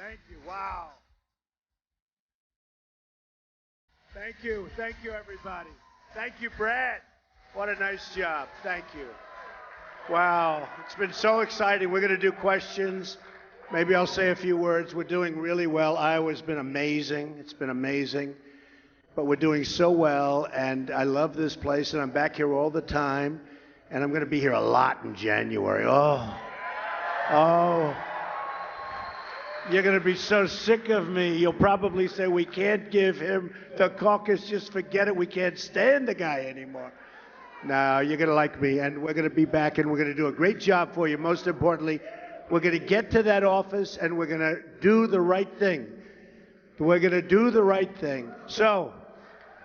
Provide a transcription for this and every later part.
Thank you. Wow. Thank you. Thank you, everybody. Thank you, Brad. What a nice job. Thank you. Wow. It's been so exciting. We're going to do questions. Maybe I'll say a few words. We're doing really well. Iowa's been amazing. It's been amazing. But we're doing so well, and I love this place, and I'm back here all the time, and I'm going to be here a lot in January. Oh. You're going to be so sick of me. You'll probably say, we can't give him the caucus. Just forget it. We can't stand the guy anymore. No, you're going to like me, and we're going to be back, and we're going to do a great job for you. Most importantly, we're going to get to that office, and we're going to do the right thing. We're going to do the right thing. So,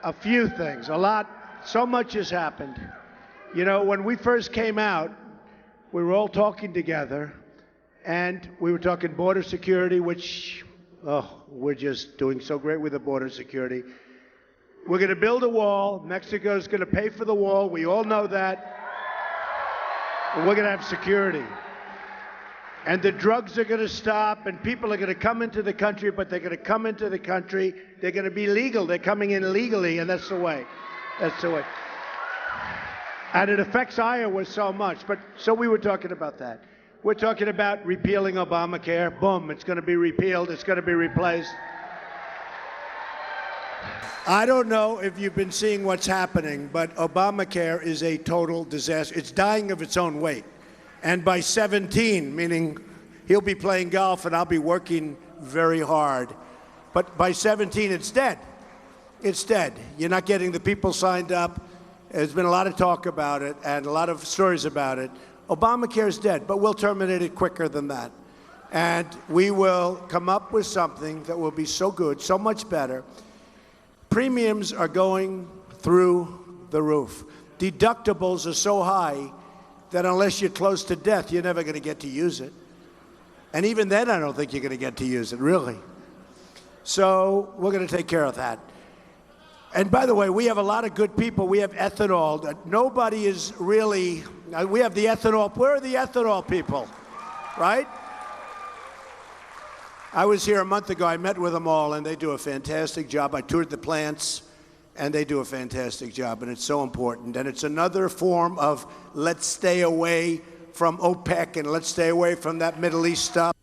a few things. So much has happened. You know, when we first came out, we were all talking together, and we were talking border security, which, we're just doing so great with the border security. We're going to build a wall. Mexico's going to pay for the wall. We all know that. And we're going to have security. And the drugs are going to stop, and people are going to come into the country, but they're going to come into the country. They're going to be legal. They're coming in legally, and that's the way. That's the way. And it affects Iowa so much. So we were talking about that. We're talking about repealing Obamacare. Boom, it's going to be repealed. It's going to be replaced. I don't know if you've been seeing what's happening, but Obamacare is a total disaster. It's dying of its own weight. And by 17, meaning he'll be playing golf and I'll be working very hard. But by 17, it's dead. It's dead. You're not getting the people signed up. There's been a lot of talk about it and a lot of stories about it. Obamacare is dead, but we'll terminate it quicker than that. And we will come up with something that will be so good, so much better. Premiums are going through the roof. Deductibles are so high that unless you're close to death, you're never going to get to use it. And even then, I don't think you're going to get to use it, really. So we're going to take care of that. And by the way, we have a lot of good people. We have ethanol. Nobody is really, we have the ethanol. Where are the ethanol people, right? I was here a month ago. I met with them all, and they do a fantastic job. I toured the plants, and they do a fantastic job, and it's so important. And it's another form of let's stay away from OPEC and let's stay away from that Middle East stuff.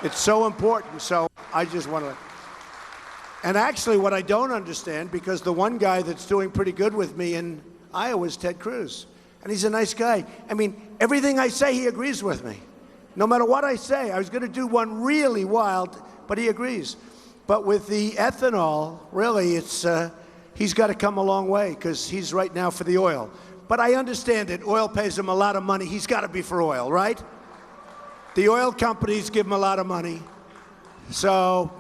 It's so important, so I just want to. And actually, what I don't understand, because the one guy that's doing pretty good with me in Iowa is Ted Cruz, and he's a nice guy. I mean, everything I say, he agrees with me. No matter what I say, I was going to do one really wild, but he agrees. But with the ethanol, really, it's he's got to come a long way because he's right now for the oil. But I understand it. Oil pays him a lot of money. He's got to be for oil, right? The oil companies give him a lot of money. So,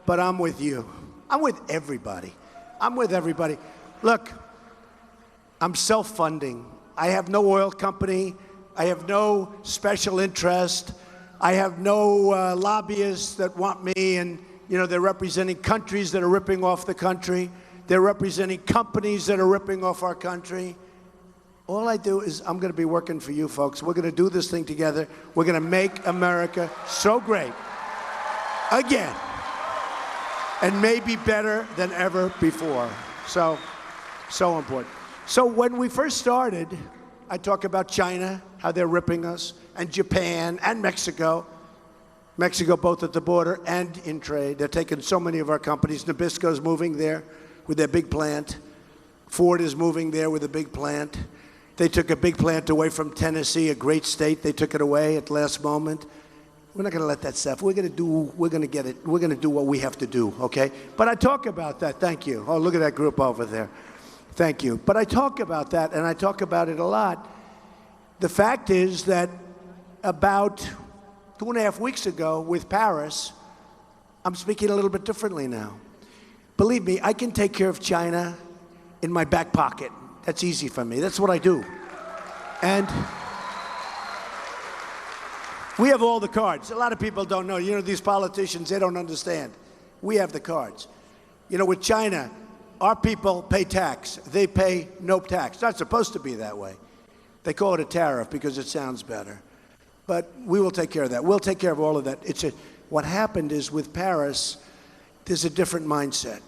but I'm with you. I'm with everybody. I'm with everybody. Look, I'm self-funding. I have no oil company. I have no special interest. I have no lobbyists that want me, and they're representing countries that are ripping off the country. They're representing companies that are ripping off our country. All I do is I'm going to be working for you folks. We're going to do this thing together. We're going to make America so great again, and maybe better than ever before. So important. So when we first started, I talk about China, how they're ripping us, and Japan and Mexico. Mexico both at the border and in trade. They're taking so many of our companies. Nabisco's moving there with their big plant. Ford is moving there with a big plant. They took a big plant away from Tennessee, a great state. They took it away at the last moment. We're not going to let that stuff. We're going to do what we have to do, okay? But I talk about that. Thank you. Oh, look at that group over there. Thank you. But I talk about that, and I talk about it a lot. The fact is that about 2.5 weeks ago with Paris, I'm speaking a little bit differently now. Believe me, I can take care of China in my back pocket. That's easy for me. That's what I do. And we have all the cards. A lot of people don't know. These politicians, they don't understand. We have the cards. With China, our people pay tax. They pay no tax. It's not supposed to be that way. They call it a tariff because it sounds better. But we will take care of that. We'll take care of all of that. What happened is with Paris, there's a different mindset.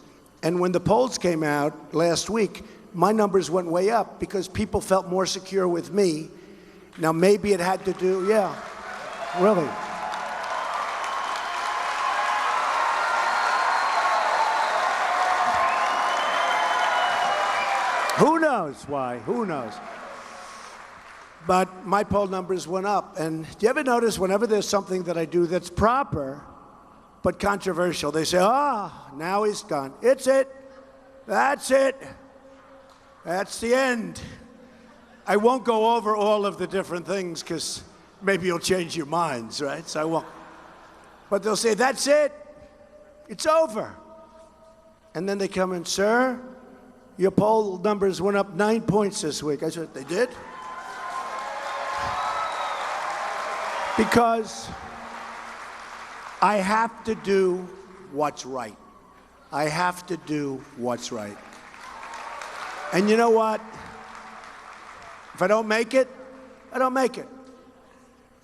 And when the polls came out last week, my numbers went way up because people felt more secure with me. Now, maybe it had to do, yeah, really. Who knows why? Who knows? But my poll numbers went up. And do you ever notice whenever there's something that I do that's proper but controversial, they say, now he's gone. It's it. That's it. That's the end. I won't go over all of the different things because maybe you'll change your minds, right? So I won't. But they'll say, that's it. It's over. And then they come in, sir, your poll numbers went up 9 points this week. I said, they did? Because I have to do what's right. I have to do what's right. And you know what? If I don't make it, I don't make it.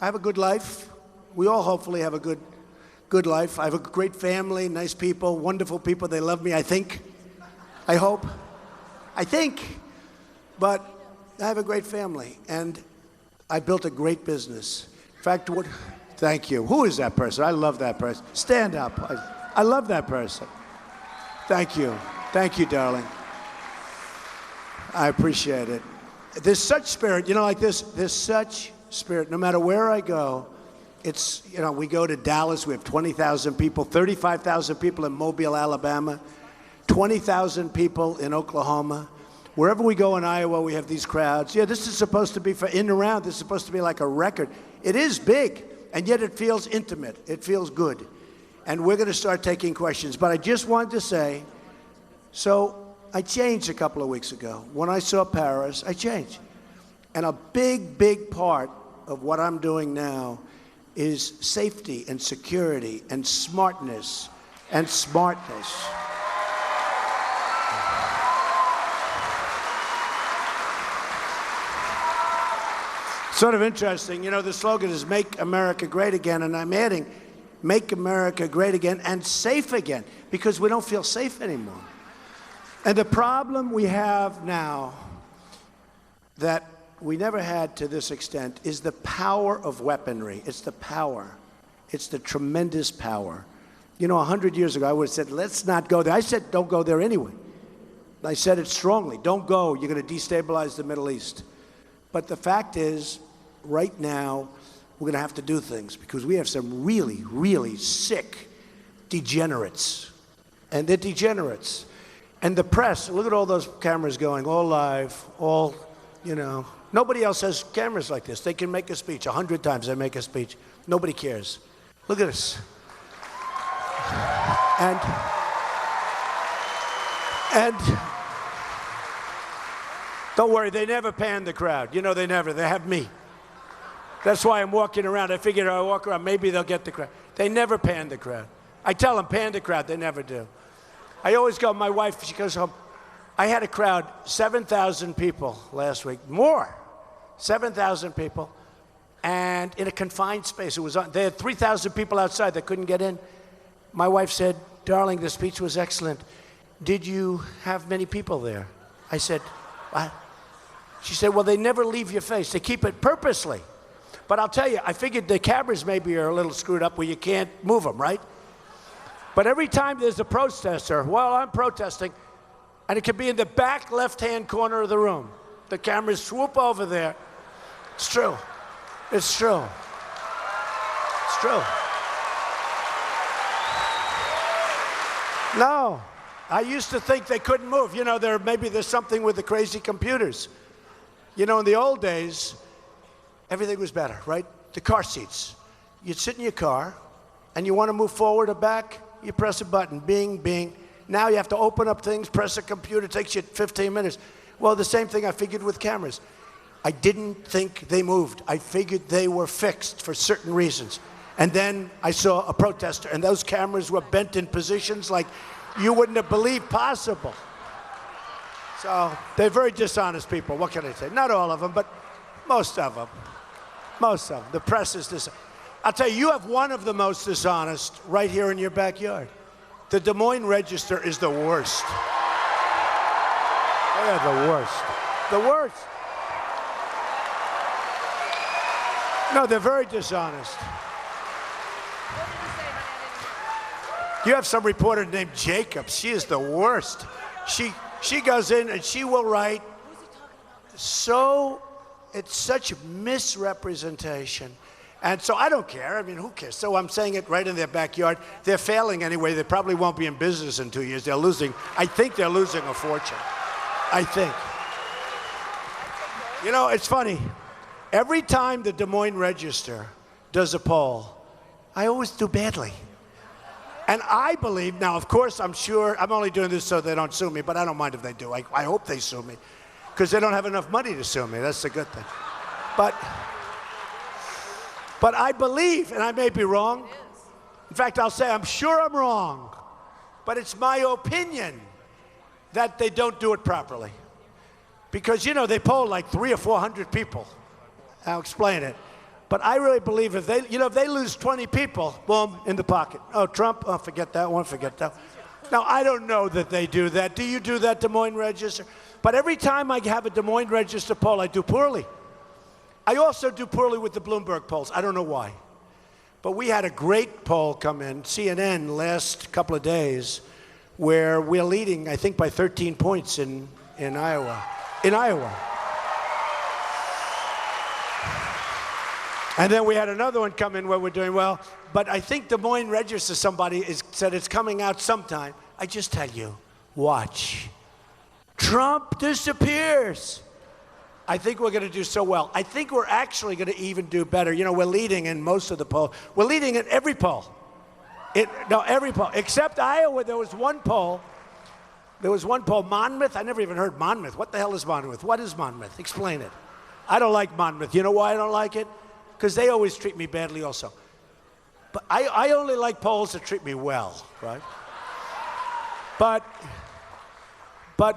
I have a good life. We all hopefully have a good life. I have a great family, nice people, wonderful people. They love me, I think. I hope. I think. But I have a great family, and I built a great business. In fact, thank you. Who is that person? I love that person. Stand up. I love that person. Thank you. Thank you, darling. I appreciate it. There's such spirit, like this, there's such spirit. No matter where I go, it's, we go to Dallas, we have 20,000 people, 35,000 people in Mobile, Alabama, 20,000 people in Oklahoma. Wherever we go in Iowa, we have these crowds. Yeah, this is supposed to be for in and around. This is supposed to be like a record. It is big, and yet it feels intimate. It feels good. And we're going to start taking questions. But I just wanted to say, so I changed a couple of weeks ago. When I saw Paris, I changed. And a big, big part of what I'm doing now is safety and security and smartness and smartness. Sort of interesting, the slogan is Make America Great Again, and I'm adding Make America Great Again and safe again, because we don't feel safe anymore. And the problem we have now that we never had to this extent is the power of weaponry. It's the power. It's the tremendous power. 100 years ago, I would have said, let's not go there. I said, don't go there anyway. I said it strongly. Don't go. You're going to destabilize the Middle East. But the fact is, right now, we're going to have to do things because we have some really, really sick degenerates. And they're degenerates. And the press, look at all those cameras going, all live, all, Nobody else has cameras like this. They can make a speech. 100 times they make a speech. Nobody cares. Look at us. And don't worry, they never pan the crowd. They never. They have me. That's why I'm walking around. I figured I walk around, maybe they'll get the crowd. They never pan the crowd. I tell them, pan the crowd. They never do. I always go, my wife, she goes home. I had a crowd, 7,000 people last week. More. 7,000 people. And in a confined space. They had 3,000 people outside that couldn't get in. My wife said, darling, the speech was excellent. Did you have many people there? I said, what? She said, well, they never leave your face. They keep it purposely. But I'll tell you, I figured the cameras maybe are a little screwed up where you can't move them, right? But every time there's a protester, well, I'm protesting, and it could be in the back left-hand corner of the room. The cameras swoop over there. It's true. It's true. It's true. No. I used to think they couldn't move. Maybe there's something with the crazy computers. In the old days, everything was better, right? The car seats. You'd sit in your car, and you want to move forward or back, you press a button, bing, bing. Now you have to open up things, press a computer, it takes you 15 minutes. Well, the same thing I figured with cameras. I didn't think they moved. I figured they were fixed for certain reasons. And then I saw a protester, and those cameras were bent in positions like you wouldn't have believed possible. So they're very dishonest people. What can I say? Not all of them, but most of them. Most of them. The press is dishonest. I'll tell you, you have one of the most dishonest right here in your backyard. The Des Moines Register is the worst. They're the worst. The worst. No, they're very dishonest. You have some reporter named Jacob. She is the worst. She goes in and she will write. So it's such misrepresentation. And so I don't care. I mean, who cares? So I'm saying it right in their backyard. They're failing anyway. They probably won't be in business in 2 years. They're losing. I think they're losing a fortune. I think. You know, it's funny. Every time the Des Moines Register does a poll, I always do badly. And I believe, now, of course, I'm sure, I'm only doing this so they don't sue me, but I don't mind if they do. I hope they sue me, because they don't have enough money to sue me. That's the good thing. But I believe, and I may be wrong. In fact, I'll say I'm sure I'm wrong. But it's my opinion that they don't do it properly. Because, you know, they poll like 300 or 400 people. I'll explain it. But I really believe if they lose 20 people, boom, in the pocket. Oh, Trump, oh, forget that one, forget that. Now, I don't know that they do that. Do you do that, Des Moines Register? But every time I have a Des Moines Register poll, I do poorly. I also do poorly with the Bloomberg polls. I don't know why. But we had a great poll come in, CNN, last couple of days, where we're leading, I think, by 13 points in Iowa. In Iowa. And then we had another one come in where we're doing well. But I think Des Moines Register, said it's coming out sometime. I just tell you, watch. Trump disappears. I think we're going to do so well. I think we're actually going to even do better. You know, we're leading in most of the polls. We're leading in every poll. Every poll. Except Iowa, there was one poll. Monmouth. I never even heard Monmouth. What the hell is Monmouth? What is Monmouth? Explain it. I don't like Monmouth. You know why I don't like it? Because they always treat me badly also. But I only like polls that treat me well, right? But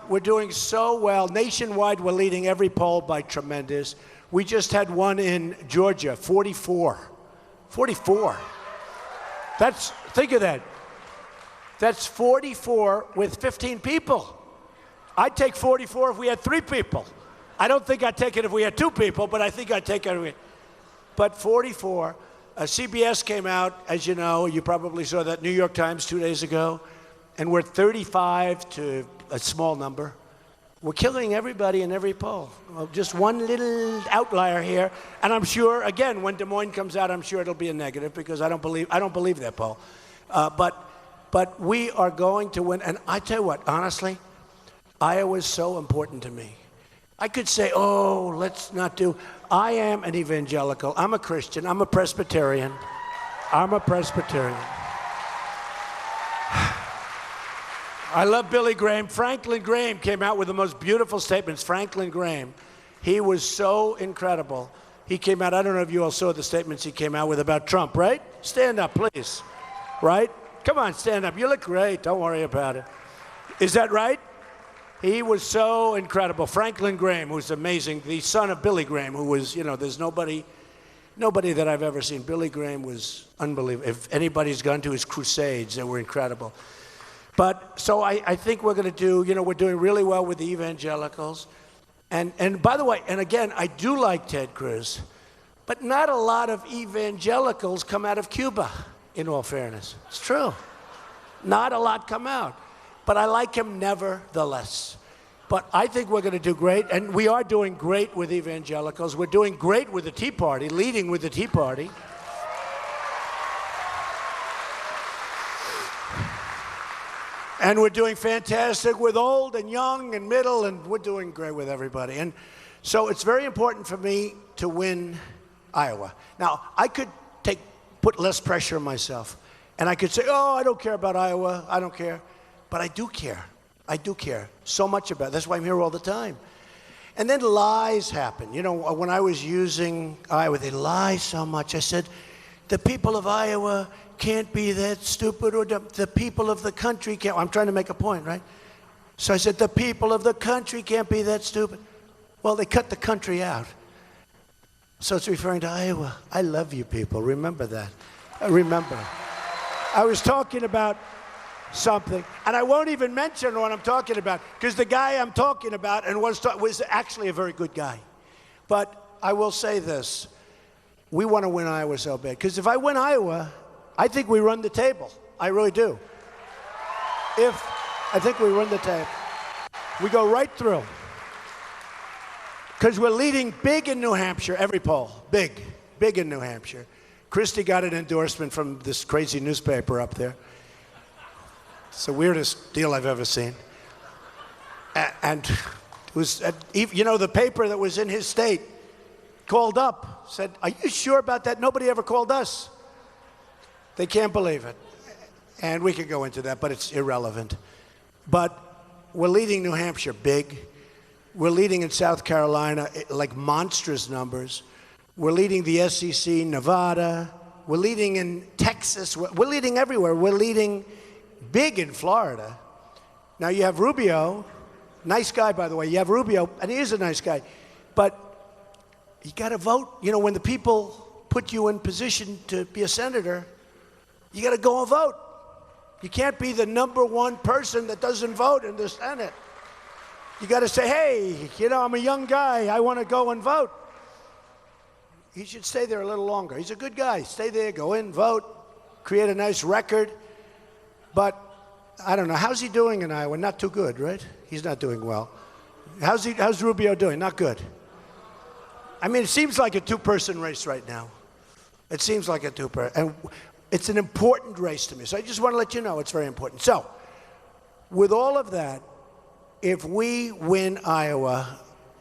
we're doing so well. Nationwide, we're leading every poll by tremendous. We just had one in Georgia, 44. 44. Think of that. That's 44 with 15 people. I'd take 44 if we had 3 people. I don't think I'd take it if we had 2 people, but I think I'd take it. But 44. CBS came out, as you know, you probably saw that, New York Times 2 days ago, and we're 35 to a small number. We're killing everybody in every poll. Well, just one little outlier here, and I'm sure, again, when Des Moines comes out, I'm sure it'll be a negative because I don't believe that poll. But we are going to win, and I tell you what, honestly, Iowa is so important to me. I could say, oh, let's not do. I am an evangelical. I'm a Christian. I'm a Presbyterian. I love Billy Graham. Franklin Graham came out with the most beautiful statements. Franklin Graham, he was so incredible. He came out, I don't know if you all saw the statements he came out with about Trump, right? Stand up, please. Right? Come on, stand up. You look great. Don't worry about it. Is that right? He was so incredible. Franklin Graham, who's amazing, the son of Billy Graham, who was, you know, there's nobody that I've ever seen. Billy Graham was unbelievable. If anybody's gone to his crusades, they were incredible. But so I think we're going to do, you know, we're doing really well with the evangelicals. And by the way, and again, I do like Ted Cruz, but not a lot of evangelicals come out of Cuba, in all fairness. It's true. Not a lot come out. But I like him nevertheless. But I think we're going to do great, and we are doing great with evangelicals. We're doing great with the Tea Party, leading with the Tea Party. And we're doing fantastic with old and young and middle, and we're doing great with everybody. And so it's very important for me to win Iowa. Now, I could put less pressure on myself, and I could say, oh, I don't care about Iowa. I don't care. But I do care. I do care so much about it. That's why I'm here all the time. And then lies happen. You know, when I was using Iowa, they lie so much. I said, the people of Iowa can't be that stupid, or the people of the country can't. I'm trying to make a point, right? So I said, the people of the country can't be that stupid. Well, they cut the country out. So it's referring to Iowa. I love you people. Remember that. Remember. I was talking about something, and I won't even mention what I'm talking about, because the guy I'm talking about and was actually a very good guy. But I will say this. We want to win Iowa so bad, because if I win Iowa, I think we run the table. I really do. I think we run the table. We go right through. Because we're leading big in New Hampshire, every poll. Big in New Hampshire. Christie got an endorsement from this crazy newspaper up there. It's the weirdest deal I've ever seen. And it was, you know, the paper that was in his state called up, said, "Are you sure about that? Nobody ever called us." They can't believe it. And we could go into that, but it's irrelevant. But we're leading New Hampshire big. We're leading in South Carolina, like monstrous numbers. We're leading the SEC, Nevada. We're leading in Texas. We're leading everywhere. We're leading big in Florida. Now you have Rubio, nice guy, by the way. You have Rubio, and he is a nice guy. But you got to vote. You know, when the people put you in position to be a senator, you got to go and vote. You can't be the #1 person that doesn't vote in the Senate. You got to say, hey, you know, I'm a young guy. I want to go and vote. He should stay there a little longer. He's a good guy. Stay there, go in, vote, create a nice record. But I don't know. How's he doing in Iowa? Not too good, right? He's not doing well. How's Rubio doing? Not good. I mean, it seems like a two-person race right now. It seems like a two-person. And it's an important race to me. So I just want to let you know it's very important. So with all of that, if we win Iowa,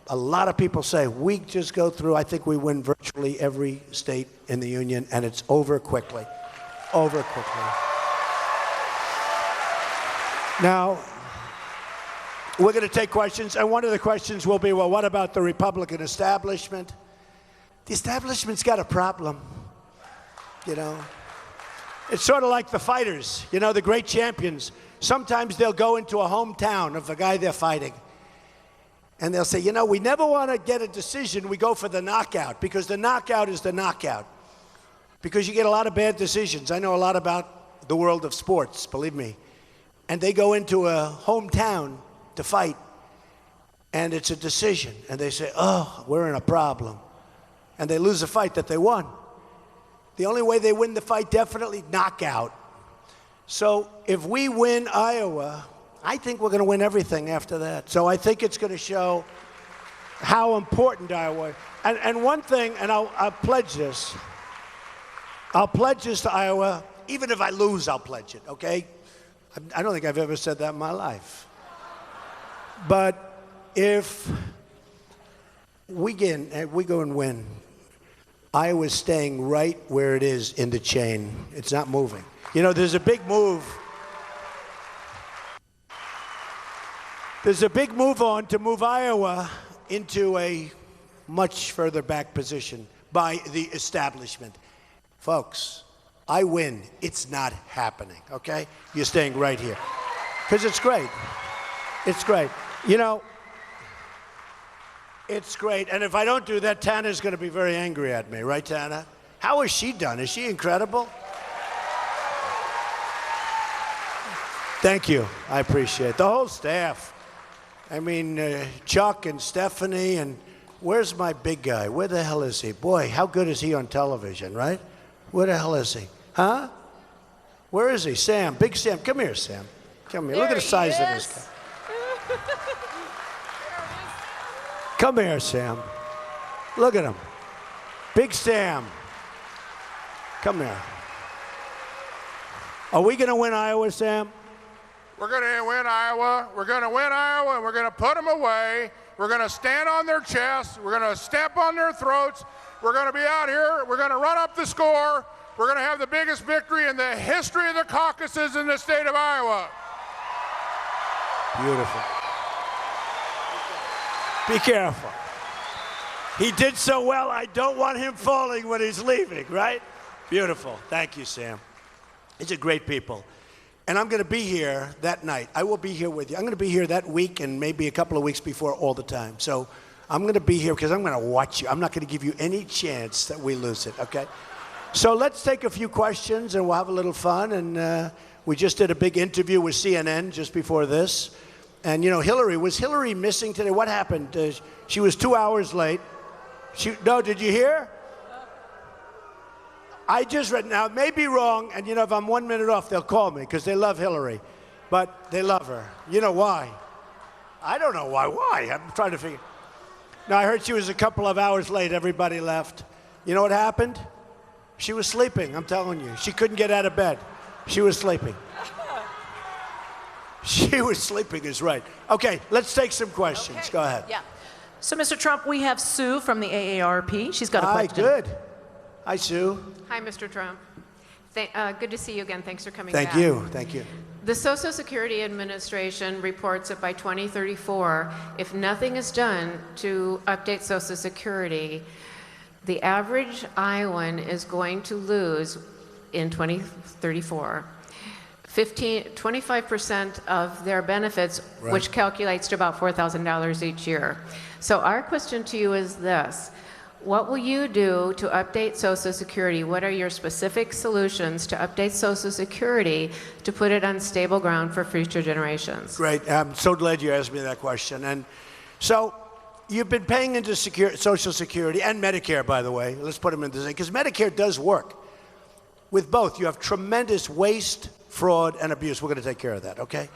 a lot of people say we just go through. I think we win virtually every state in the union, and it's over quickly. Over quickly. Now, we're going to take questions, and one of the questions will be, well, what about the Republican establishment? The establishment's got a problem, you know. It's sort of like the fighters, you know, the great champions. Sometimes they'll go into a hometown of the guy they're fighting, and they'll say, you know, we never want to get a decision. We go for the knockout, because the knockout is the knockout, because you get a lot of bad decisions. I know a lot about the world of sports, believe me. And they go into a hometown to fight, and it's a decision. And they say, oh, we're in a problem. And they lose a fight that they won. The only way they win the fight, definitely knockout. So if we win Iowa, I think we're going to win everything after that. So I think it's going to show how important Iowa is. And one thing, and I'll pledge this. I'll pledge this to Iowa. Even if I lose, I'll pledge it, okay? I don't think I've ever said that in my life. But if we go and win, Iowa's staying right where it is in the chain. It's not moving. You know, there's a big move. There's a big move on to move Iowa into a much further back position by the establishment. Folks, I win. It's not happening, okay? You're staying right here. Because it's great. It's great. You know, it's great. And if I don't do that, Tana's going to be very angry at me. Right, Tana? How has she done? Is she incredible? Thank you. I appreciate it. The whole staff. I mean, Chuck and Stephanie, and where's my big guy? Where the hell is he? Boy, how good is he on television, right? Where the hell is he? Huh? Where is he? Sam, Big Sam. Come here, Sam. Come here. Look at the size of this guy. Come here, Sam. Look at him. Big Sam. Come here. Are we going to win Iowa, Sam? We're going to win Iowa. We're going to win Iowa, and we're going to put them away. We're going to stand on their chests. We're going to step on their throats. We're going to be out here. We're going to run up the score. We're going to have the biggest victory in the history of the caucuses in the state of Iowa. Beautiful. Be careful. He did so well, I don't want him falling when he's leaving, right? Beautiful. Thank you, Sam. These are great people. And I'm going to be here that night. I will be here with you. I'm going to be here that week and maybe a couple of weeks before all the time. So I'm going to be here because I'm going to watch you. I'm not going to give you any chance that we lose it, okay? So let's take a few questions, and we'll have a little fun. And we just did a big interview with CNN just before this. And, you know, was Hillary missing today? What happened? She was 2 hours late. No, did you hear? I just read, now it may be wrong, and you know, if I'm 1 minute off, they'll call me because they love Hillary. But they love her. You know why? I don't know why. Why? I'm trying to figure. No, I heard she was a couple of hours late. Everybody left. You know what happened? She was sleeping, I'm telling you. She couldn't get out of bed. She was sleeping. She was sleeping is right. Okay, let's take some questions. Okay. Go ahead. Yeah. So, Mr. Trump, we have Sue from the AARP. She's got a Hi, question. good. Hi, Sue. Hi, Mr. Trump. Good to see you again. Thanks for coming back. Thank you. The Social Security Administration reports that by 2034, if nothing is done to update Social Security, the average Iowan is going to lose in 2034 25% of their benefits, Right. which calculates to about $4,000 each year. So our question to you is this. What will you do to update Social Security? What are your specific solutions to update Social Security to put it on stable ground for future generations? Great. I'm so glad you asked me that question. And so you've been paying into Social Security and Medicare, by the way. Let's put them in the same, because Medicare does work. With both, you have tremendous waste, fraud, and abuse. We're going to take care of that, okay?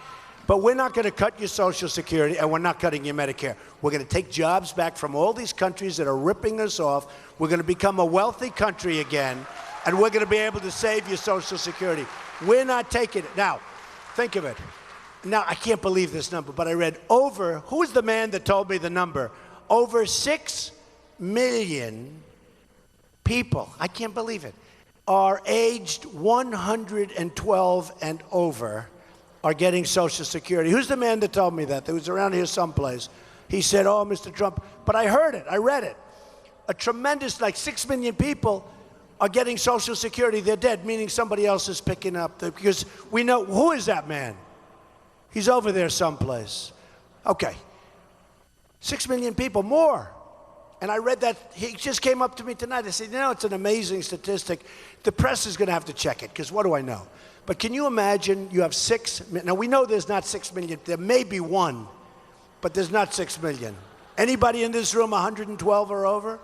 But we're not going to cut your Social Security, and we're not cutting your Medicare. We're going to take jobs back from all these countries that are ripping us off. We're going to become a wealthy country again, and we're going to be able to save your Social Security. We're not taking it. Now, think of it. Now, I can't believe this number, but I read who's the man that told me the number? Over 6 million people, I can't believe it, are aged 112 and over are getting Social Security. Who's the man that told me that? That was around here someplace. He said, oh, Mr. Trump, but I heard it, I read it. A tremendous, like 6 million people are getting Social Security. They're dead, meaning somebody else is picking up, because we know, who is that man? He's over there someplace. Okay, 6 million people, more. And I read that, he just came up to me tonight. I said, you know, it's an amazing statistic. The press is going to have to check it, because what do I know? But can you imagine you have 6 million? Now, we know there's not 6 million. There may be one, but there's not 6 million. Anybody in this room 112 or over?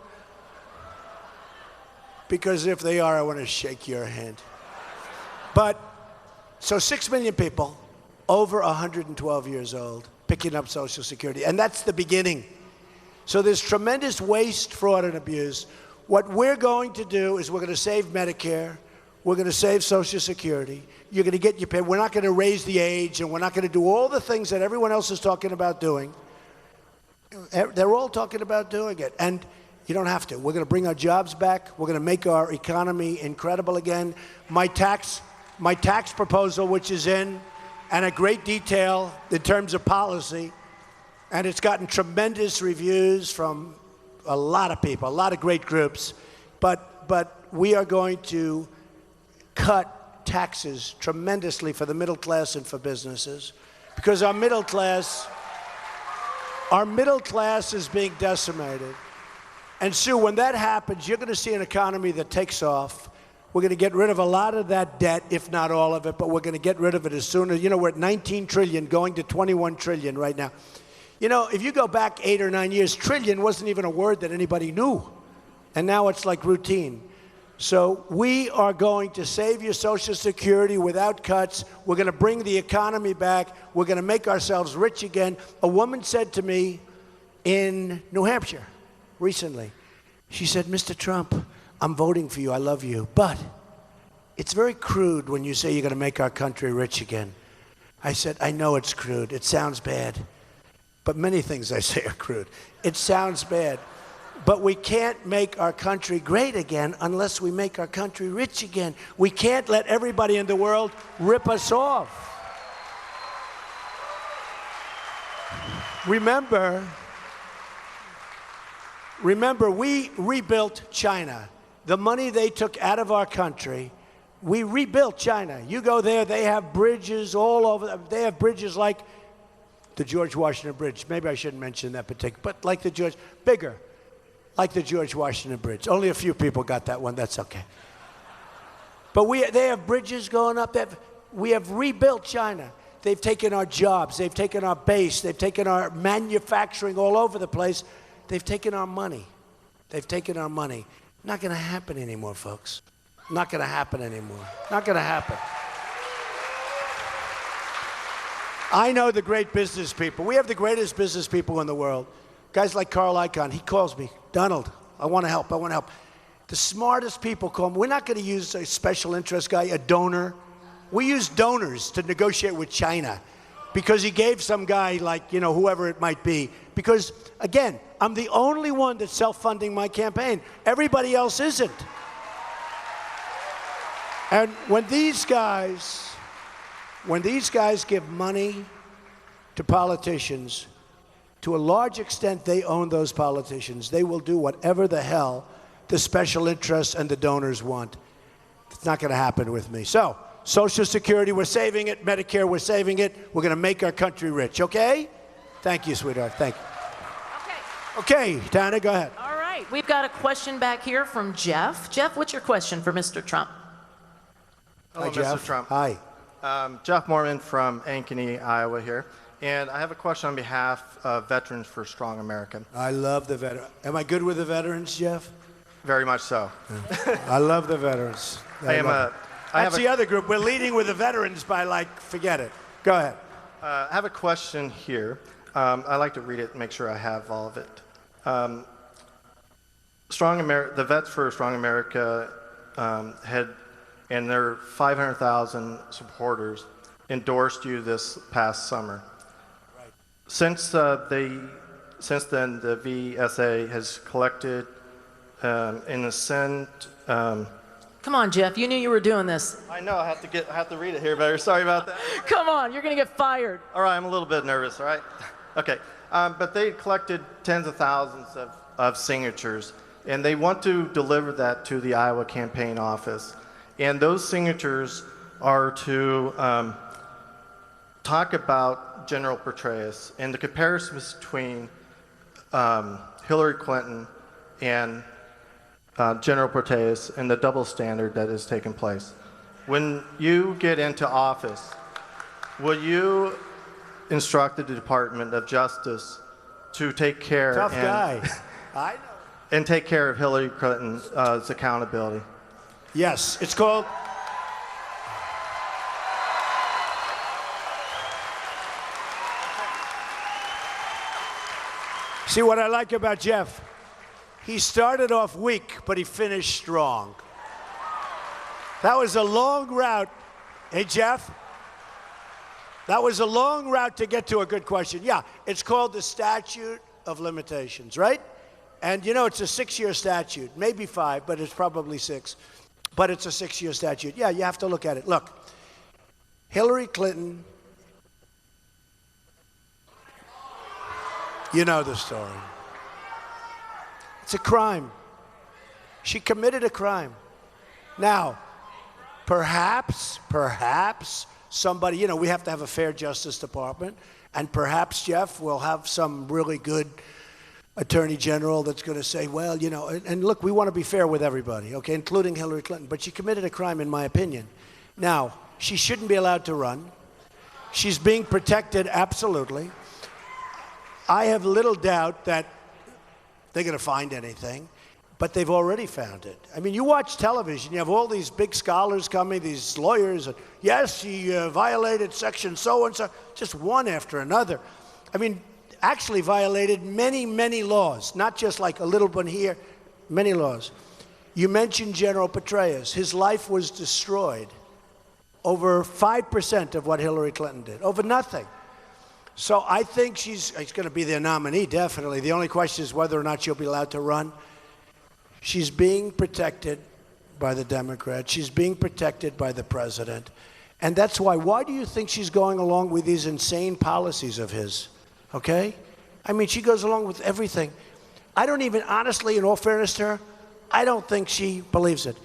Because if they are, I want to shake your hand. But, so 6 million people over 112 years old picking up Social Security. And that's the beginning. So there's tremendous waste, fraud, and abuse. What we're going to do is we're going to save Medicare. We're going to save Social Security. You're going to get your pay. We're not going to raise the age, and we're not going to do all the things that everyone else is talking about doing. They're all talking about doing it, and you don't have to. We're going to bring our jobs back. We're going to make our economy incredible again. My tax proposal, which is in, and a great detail in terms of policy, and it's gotten tremendous reviews from a lot of people, a lot of great groups, but we are going to cut taxes tremendously for the middle class and for businesses, because our middle class is being decimated. And Sue, when that happens, you're going to see an economy that takes off. We're going to get rid of a lot of that debt, if not all of it, but we're going to get rid of it as soon as, you know, we're at 19 trillion, going to 21 trillion right now. You know, if you go back 8 or 9 years, trillion wasn't even a word that anybody knew. And now it's like routine. So we are going to save your Social Security without cuts. We're going to bring the economy back. We're going to make ourselves rich again. A woman said to me in New Hampshire recently, she said, Mr. Trump, I'm voting for you. I love you. But it's very crude when you say you're going to make our country rich again. I said, I know it's crude. It sounds bad. But many things I say are crude. It sounds bad. But we can't make our country great again unless we make our country rich again. We can't let everybody in the world rip us off. Remember, we rebuilt China. The money they took out of our country, we rebuilt China. You go there, they have bridges all over. They have bridges like the George Washington Bridge. Maybe I shouldn't mention that particular, but like the George, bigger, like the George Washington Bridge. Only a few people got that one. That's okay. But they have bridges going up. We have rebuilt China. They've taken our jobs. They've taken our base. They've taken our manufacturing all over the place. They've taken our money. They've taken our money. Not going to happen anymore, folks. Not going to happen anymore. Not going to happen. I know the great business people. We have the greatest business people in the world. Guys like Carl Icahn, he calls me, Donald, I want to help, I want to help. The smartest people call me. We're not going to use a special interest guy, a donor. We use donors to negotiate with China because he gave some guy like, whoever it might be. Because, again, I'm the only one that's self-funding my campaign. Everybody else isn't. And when these guys give money to politicians, to a large extent they own those politicians. They will do whatever the hell the special interests and the donors want. It's not going to happen with me. So, Social Security, we're saving it. Medicare, we're saving it. We're going to make our country rich, okay? Thank you, sweetheart. Thank you. Okay, Tana, go ahead. All right, we've got a question back here from Jeff. Jeff, what's your question for Mr. Trump? Hello, Hi, Jeff. Mr. Trump. Hi. Jeff Mormon from Ankeny, Iowa here. And I have a question on behalf of Veterans for Strong America. I love the veterans. Am I good with the veterans, Jeff? Very much so. I love the veterans. That's the other group. We're leading with the veterans by forget it. Go ahead. I have a question here. I'd like to read it and make sure I have all of it. The Vets for Strong America and their 500,000 supporters endorsed you this past summer. Right. Since then, the VSA has collected in the Senate. Come on, Jeff. You knew you were doing this. I know. I have to read it here better. Sorry about that. Come on. You're going to get fired. All right. I'm a little bit nervous. All right. Okay. But they collected tens of thousands of signatures, and they want to deliver that to the Iowa campaign office. And those signatures are to talk about General Petraeus and the comparisons between Hillary Clinton and General Petraeus and the double standard that has taken place. When you get into office, will you instruct the Department of Justice to take care Tough guy. I know. And take care of Hillary Clinton's accountability? Yes, it's called. See, what I like about Jeff, he started off weak, but he finished strong. That was a long route. Hey, Jeff? That was a long route to get to a good question. Yeah, it's called the Statute of Limitations, right? And it's a 6-year statute, maybe 5, but it's probably 6. But it's a 6-year statute. Yeah, you have to look at it. Look, Hillary Clinton, you know the story. It's a crime. She committed a crime. Now, perhaps somebody, we have to have a fair Justice Department, and perhaps, Jeff, will have some really good Attorney General that's going to say, well, and look, we want to be fair with everybody, okay, including Hillary Clinton, but she committed a crime in my opinion. Now, she shouldn't be allowed to run. She's being protected, absolutely. I have little doubt that they're going to find anything, but they've already found it. I mean, you watch television, you have all these big scholars coming, these lawyers, and yes, she violated section so-and-so, just one after another. I mean, actually violated many, many laws, not just like a little one here, many laws. You mentioned General Petraeus. His life was destroyed. Over 5% of what Hillary Clinton did, over nothing. So I think she's going to be their nominee, definitely. The only question is whether or not she'll be allowed to run. She's being protected by the Democrats. She's being protected by the president. And that's why do you think she's going along with these insane policies of his? Okay? I mean, she goes along with everything. I don't even, honestly, in all fairness to her, I don't think she believes it.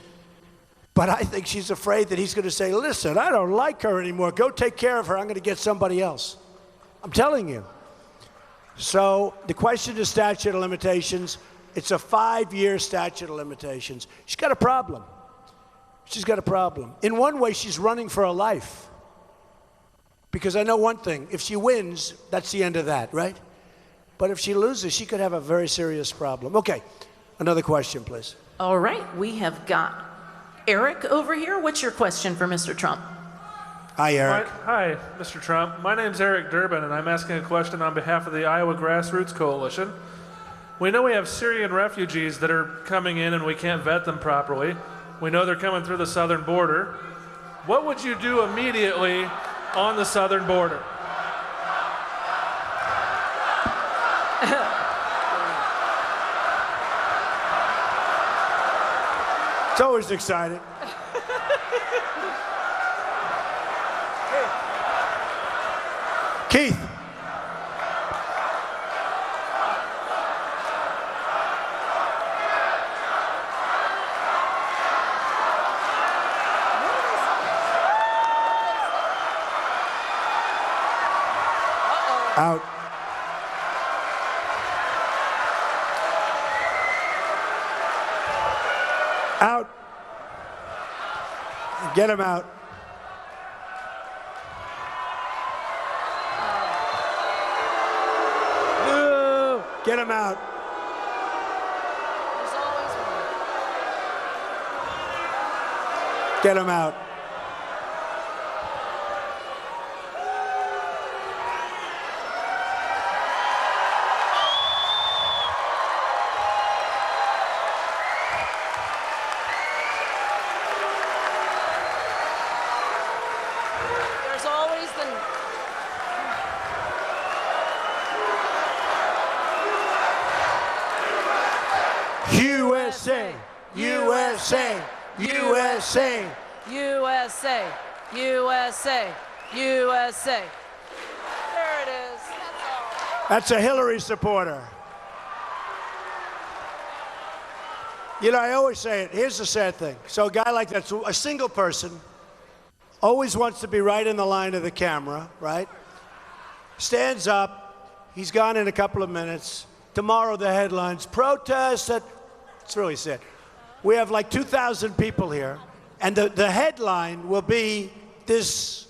But I think she's afraid that he's going to say, listen, I don't like her anymore. Go take care of her. I'm going to get somebody else. I'm telling you. So the question is statute of limitations. It's a 5-year statute of limitations. She's got a problem. She's got a problem. In one way, she's running for her life. Because I know one thing, if she wins, that's the end of that, right? But if she loses, she could have a very serious problem. Okay, another question, please. All right, we have got Eric over here. What's your question for Mr. Trump? Hi, Eric. Hi, Mr. Trump. My name's Eric Durbin, and I'm asking a question on behalf of the Iowa Grassroots Coalition. We know we have Syrian refugees that are coming in and we can't vet them properly. We know they're coming through the southern border. What would you do immediately on the southern border? It's always exciting. Keith. Out. Out. Get him out. No. Get him out. Get him out. There's always the... USA, USA, USA. USA, USA, USA. There it is. That's all. That's a Hillary supporter. You know, I always say it. Here's the sad thing. So a guy like that, a single person, always wants to be right in the line of the camera, right? Stands up. He's gone in a couple of minutes. Tomorrow the headlines, protest at... It's really sad. We have like 2,000 people here. And the headline will be this...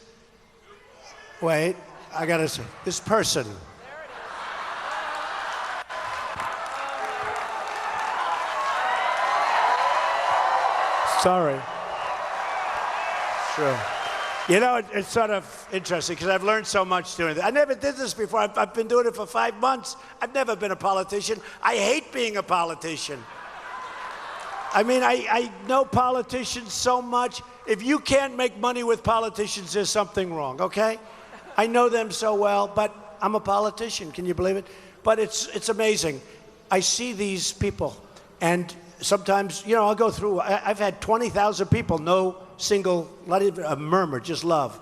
Wait, I got to say. This person. Sorry. Sure. You know, it's sort of interesting because I've learned so much doing this. I never did this before. I've been doing it for 5 months. I've never been a politician. I hate being a politician. I mean, I know politicians so much. If you can't make money with politicians, there's something wrong, okay? I know them so well, but I'm a politician. Can you believe it? But it's amazing. I see these people, and sometimes, you know, I'll go through. I've had 20,000 people, no single, not even a murmur, just love.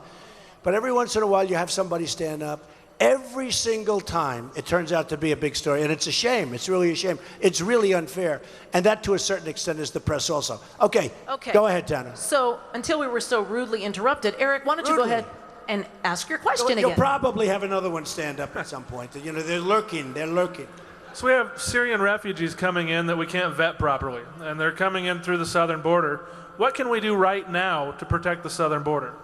But every once in a while, you have somebody stand up. Every single time, it turns out to be a big story. And it's a shame. It's really a shame. It's really unfair. And that, to a certain extent, is the press also. Okay. Go ahead, Tana. So, until we were so rudely interrupted, Eric, why don't you go ahead and ask your question again? You'll probably have another one stand up at some point. You know, they're lurking. They're lurking. So we have Syrian refugees coming in that we can't vet properly, and they're coming in through the southern border. What can we do right now to protect the southern border?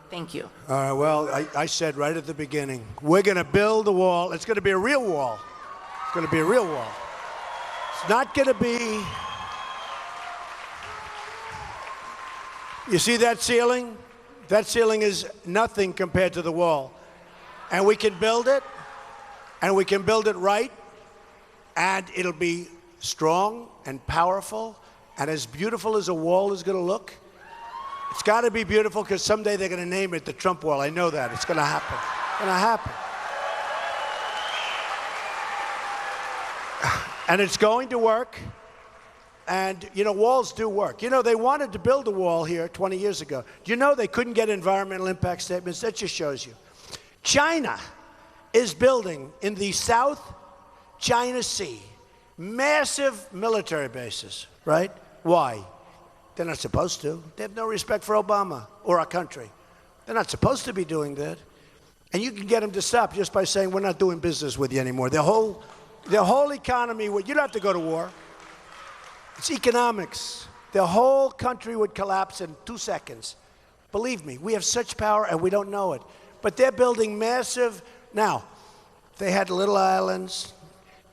Thank you. All right, well, I said right at the beginning, we're going to build a wall. It's going to be a real wall. It's going to be a real wall. It's not going to be... You see that ceiling? That ceiling is nothing compared to the wall. And we can build it, and we can build it right, and it'll be strong and powerful and as beautiful as a wall is going to look. It's got to be beautiful because someday they're going to name it the Trump Wall. I know that. It's going to happen. It's going to happen. And it's going to work. And, you know, walls do work. You know, they wanted to build a wall here 20 years ago. Do you know they couldn't get environmental impact statements? That just shows you. China is building in the South China Sea massive military bases, right? Why? They're not supposed to. They have no respect for Obama or our country. They're not supposed to be doing that. And you can get them to stop just by saying, we're not doing business with you anymore. Their whole economy you don't have to go to war. It's economics. The whole country would collapse in 2 seconds. Believe me, we have such power and we don't know it. But they're building massive. Now, they had little islands.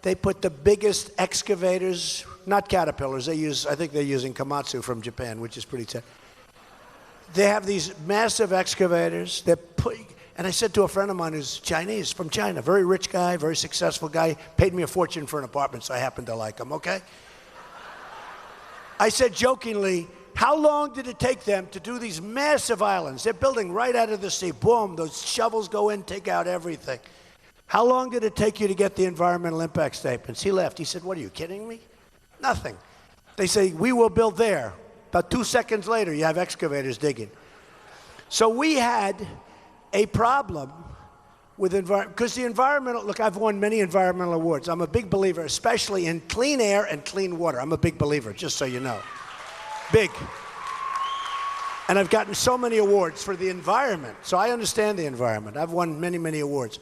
They put the biggest excavators, not Caterpillars. I think they're using Komatsu from Japan, which is pretty tough. They have these massive excavators. And I said to a friend of mine who's Chinese, from China, very rich guy, very successful guy, paid me a fortune for an apartment, so I happen to like him, okay? I said jokingly, how long did it take them to do these massive islands? They're building right out of the sea. Boom, those shovels go in, take out everything. How long did it take you to get the environmental impact statements? He left. He said, what, are you kidding me? Nothing. They say, we will build there. About 2 seconds later, you have excavators digging. So we had a problem with environment, because the environmental, look, I've won many environmental awards. I'm a big believer, especially in clean air and clean water. I'm a big believer, just so you know. Big. And I've gotten so many awards for the environment, so I understand the environment. I've won many, many awards.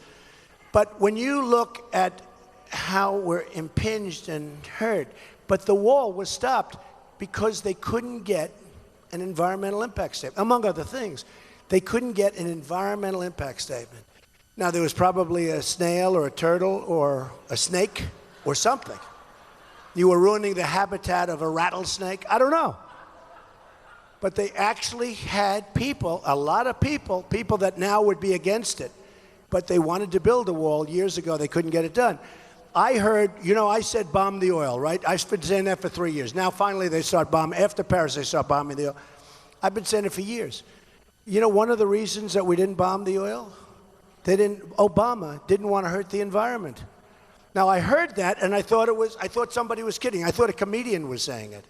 But when you look at how we're impinged and hurt, but the wall was stopped because they couldn't get an environmental impact statement, among other things. They couldn't get an environmental impact statement. Now, there was probably a snail or a turtle or a snake or something. You were ruining the habitat of a rattlesnake. I don't know. But they actually had people, a lot of people that now would be against it. But they wanted to build a wall years ago. They couldn't get it done. I heard, I said bomb the oil, right? I've been saying that for 3 years. Now, finally, they start bombing. After Paris, they start bombing the oil. I've been saying it for years. One of the reasons that we didn't bomb the oil? Obama didn't want to hurt the environment. Now, I heard that, and I thought somebody was kidding. I thought a comedian was saying it.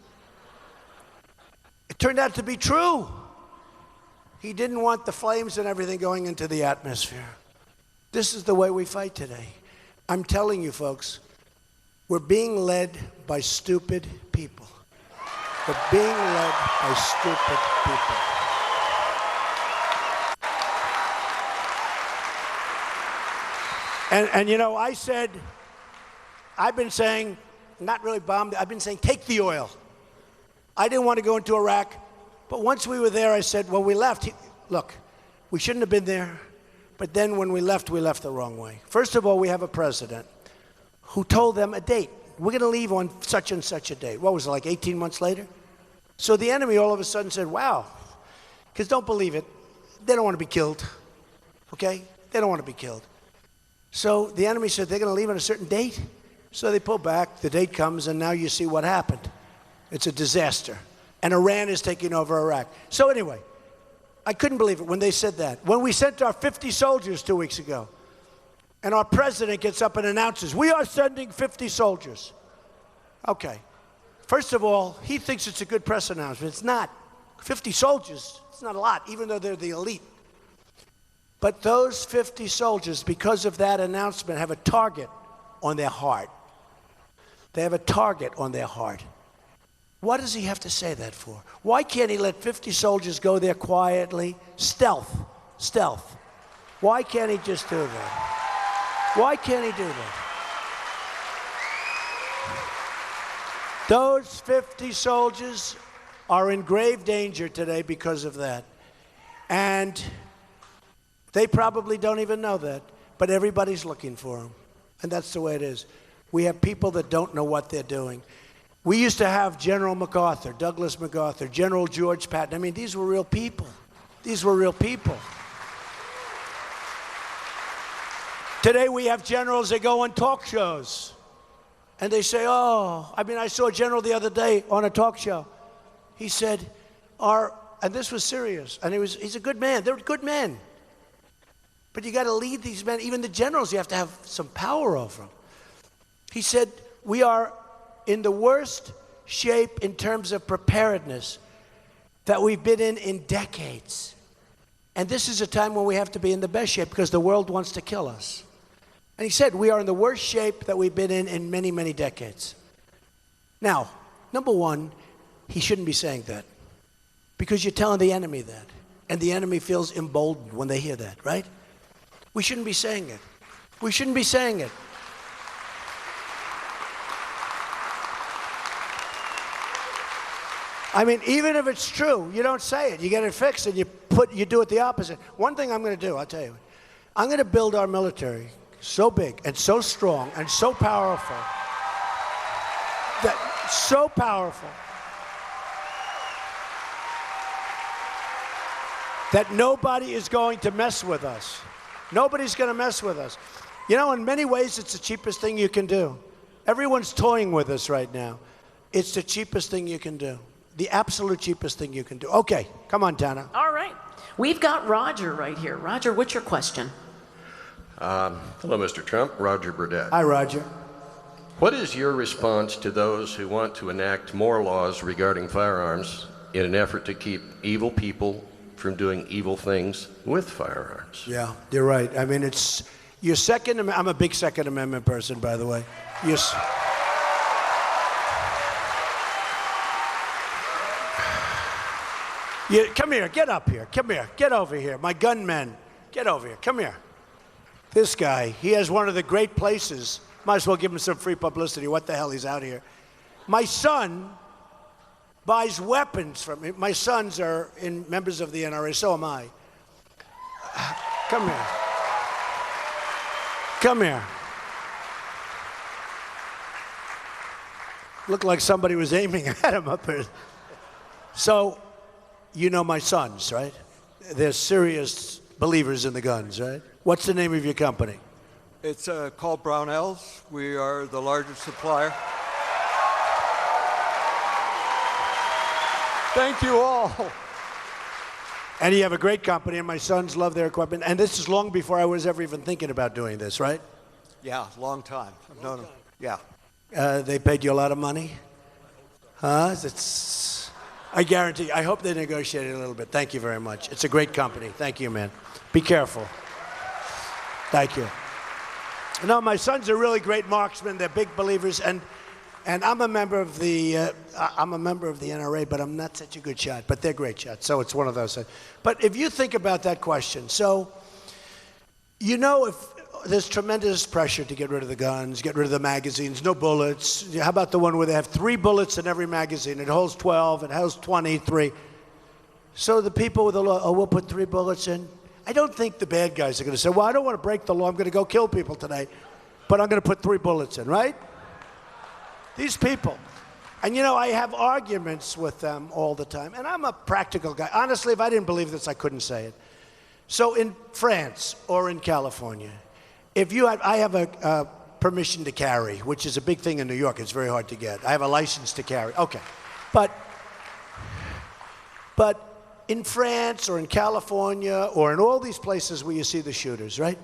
It turned out to be true. He didn't want the flames and everything going into the atmosphere. This is the way we fight today. I'm telling you, folks, we're being led by stupid people. We're being led by stupid people. And I said, I've been saying, not really bomb, I've been saying, take the oil. I didn't want to go into Iraq, but once we were there, I said, well, we left. Look, we shouldn't have been there, but then when we left the wrong way. First of all, we have a president who told them a date. We're going to leave on such and such a date. What was it, like 18 months later? So the enemy all of a sudden said, wow, because don't believe it, they don't want to be killed, okay? They don't want to be killed. So the enemy said they're going to leave on a certain date. So they pull back, the date comes, and now you see what happened. It's a disaster. And Iran is taking over Iraq. So anyway, I couldn't believe it when they said that. When we sent our 50 soldiers 2 weeks ago, and our president gets up and announces, we are sending 50 soldiers. Okay. First of all, he thinks it's a good press announcement. It's not. 50 soldiers, it's not a lot, even though they're the elite. But those 50 soldiers, because of that announcement, have a target on their heart. They have a target on their heart. What does he have to say that for? Why can't he let 50 soldiers go there quietly? Stealth. Why can't he just do that? Why can't he do that? Those 50 soldiers are in grave danger today because of that. And they probably don't even know that, but everybody's looking for them. And that's the way it is. We have people that don't know what they're doing. We used to have General MacArthur, Douglas MacArthur, General George Patton. I mean, these were real people. These were real people. Today we have generals that go on talk shows. And they say, I saw a general the other day on a talk show. He said, and this was serious, and he's a good man. They're good men. But you got to lead these men. Even the generals, you have to have some power over them. He said, we are in the worst shape in terms of preparedness that we've been in decades. And this is a time when we have to be in the best shape because the world wants to kill us. And he said, we are in the worst shape that we've been in many, many decades. Now, number one, he shouldn't be saying that because you're telling the enemy that. And the enemy feels emboldened when they hear that, right? We shouldn't be saying it. We shouldn't be saying it. I mean, even if it's true, you don't say it. You get it fixed and you do it the opposite. One thing I'm going to do, I'll tell you. I'm going to build our military so big and so strong and so powerful that nobody is going to mess with us. Nobody's going to mess with us. You know, in many ways, it's the cheapest thing you can do. Everyone's toying with us right now. It's the cheapest thing you can do. The absolute cheapest thing you can do. Okay, come on, Tana. All right. We've got Roger right here. Roger, what's your question? Hello, Mr. Trump. Roger Burdett. Hi, Roger. What is your response to those who want to enact more laws regarding firearms in an effort to keep evil people from doing evil things with firearms? Yeah, you're right. I mean, it's your Second Amendment. I'm a big Second Amendment person, by the way. Come here, get up here. Come here, get over here. My gunmen, get over here. Come here. This guy, he has one of the great places. Might as well give him some free publicity. What the hell, he's out here. My son buys weapons from him. My sons are members of the NRA, so am I. Come here. Come here. Looked like somebody was aiming at him up here. So, you know my sons, right? They're serious believers in the guns, right? What's the name of your company? It's called Brownells. We are the largest supplier. Thank you all. And you have a great company, and my sons love their equipment. And this is long before I was ever even thinking about doing this, right? Yeah, long time. I've known them. Yeah. They paid you a lot of money? Huh? I guarantee, I hope they negotiated a little bit. Thank you very much. It's a great company. Thank you, man. Be careful. Thank you. No, my sons are really great marksmen. They're big believers, and I'm a member of the NRA, but I'm not such a good shot. But they're great shots, so it's one of those things. But if you think about that question, so you know, if there's tremendous pressure to get rid of the guns, get rid of the magazines, no bullets. How about the one where they have 3 bullets in every magazine? It holds 12. It holds 23. So the people with the law, oh, we'll put 3 bullets in. I don't think the bad guys are going to say, well, I don't want to break the law. I'm going to go kill people tonight, but I'm going to put 3 bullets in, right? These people. And, you know, I have arguments with them all the time, and I'm a practical guy. Honestly, if I didn't believe this, I couldn't say it. So in France or in California, I have a permission to carry, which is a big thing in New York. It's very hard to get. I have a license to carry. Okay. But in France or in California or in all these places where you see the shooters, right?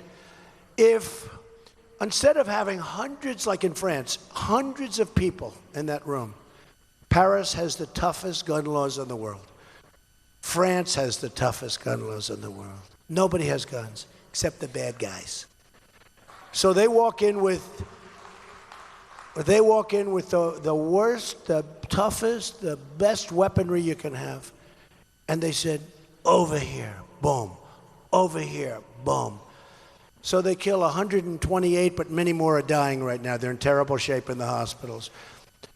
If instead of having hundreds, like in France, hundreds of people in that room, Paris has the toughest gun laws in the world. France has the toughest gun laws in the world. Nobody has guns except the bad guys. So they walk in with the worst, the toughest, the best weaponry you can have. And they said, over here, boom. Over here, boom. So they kill 128, but many more are dying right now. They're in terrible shape in the hospitals.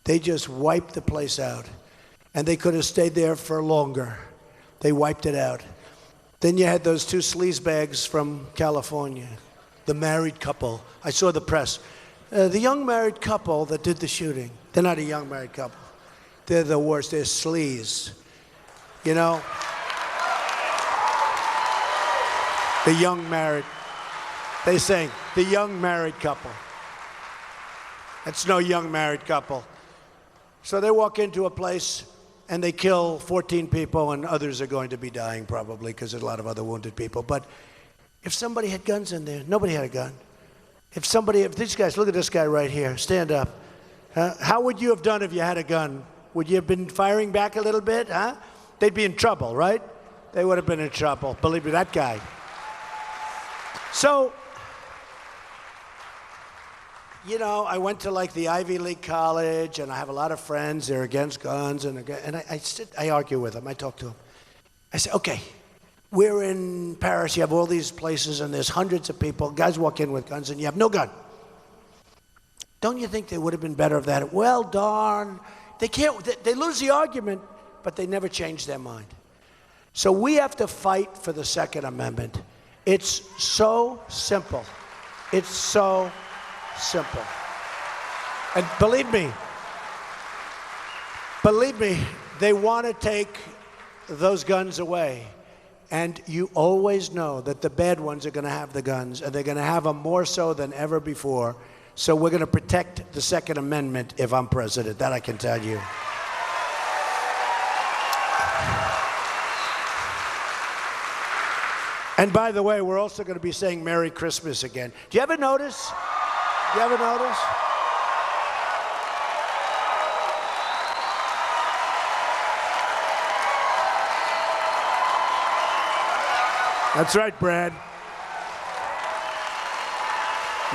They just wiped the place out. And they could have stayed there for longer. They wiped it out. Then you had those 2 sleazebags from California, the married couple. I saw the press. The young married couple that did the shooting, they're not a young married couple. They're the worst. They're sleaze. You know? The young married, they say, the young married couple. That's no young married couple. So they walk into a place and they kill 14 people, and others are going to be dying probably because there's a lot of other wounded people. But if somebody had guns in there, nobody had a gun. If these guys, look at this guy right here, stand up. How would you have done if you had a gun? Would you have been firing back a little bit, huh? They'd be in trouble, right? They would have been in trouble, believe me, that guy. So, you know, I went to like the Ivy League college, and I have a lot of friends. They're against guns, and I argue with them. I talk to them. I say, okay, We're in Paris, you have all these places, and there's hundreds of people. Guys walk in with guns, and you have no gun. Don't you think they would have been better if that? Well, darn. They lose the argument, but they never change their mind. So we have to fight for the Second Amendment. It's so simple. It's so simple. And believe me, they want to take those guns away. And you always know that the bad ones are going to have the guns, and they're going to have them more so than ever before. So we're going to protect the Second Amendment if I'm president. That I can tell you. And by the way, we're also going to be saying Merry Christmas again. Do you ever notice? Do you ever notice? That's right, Brad.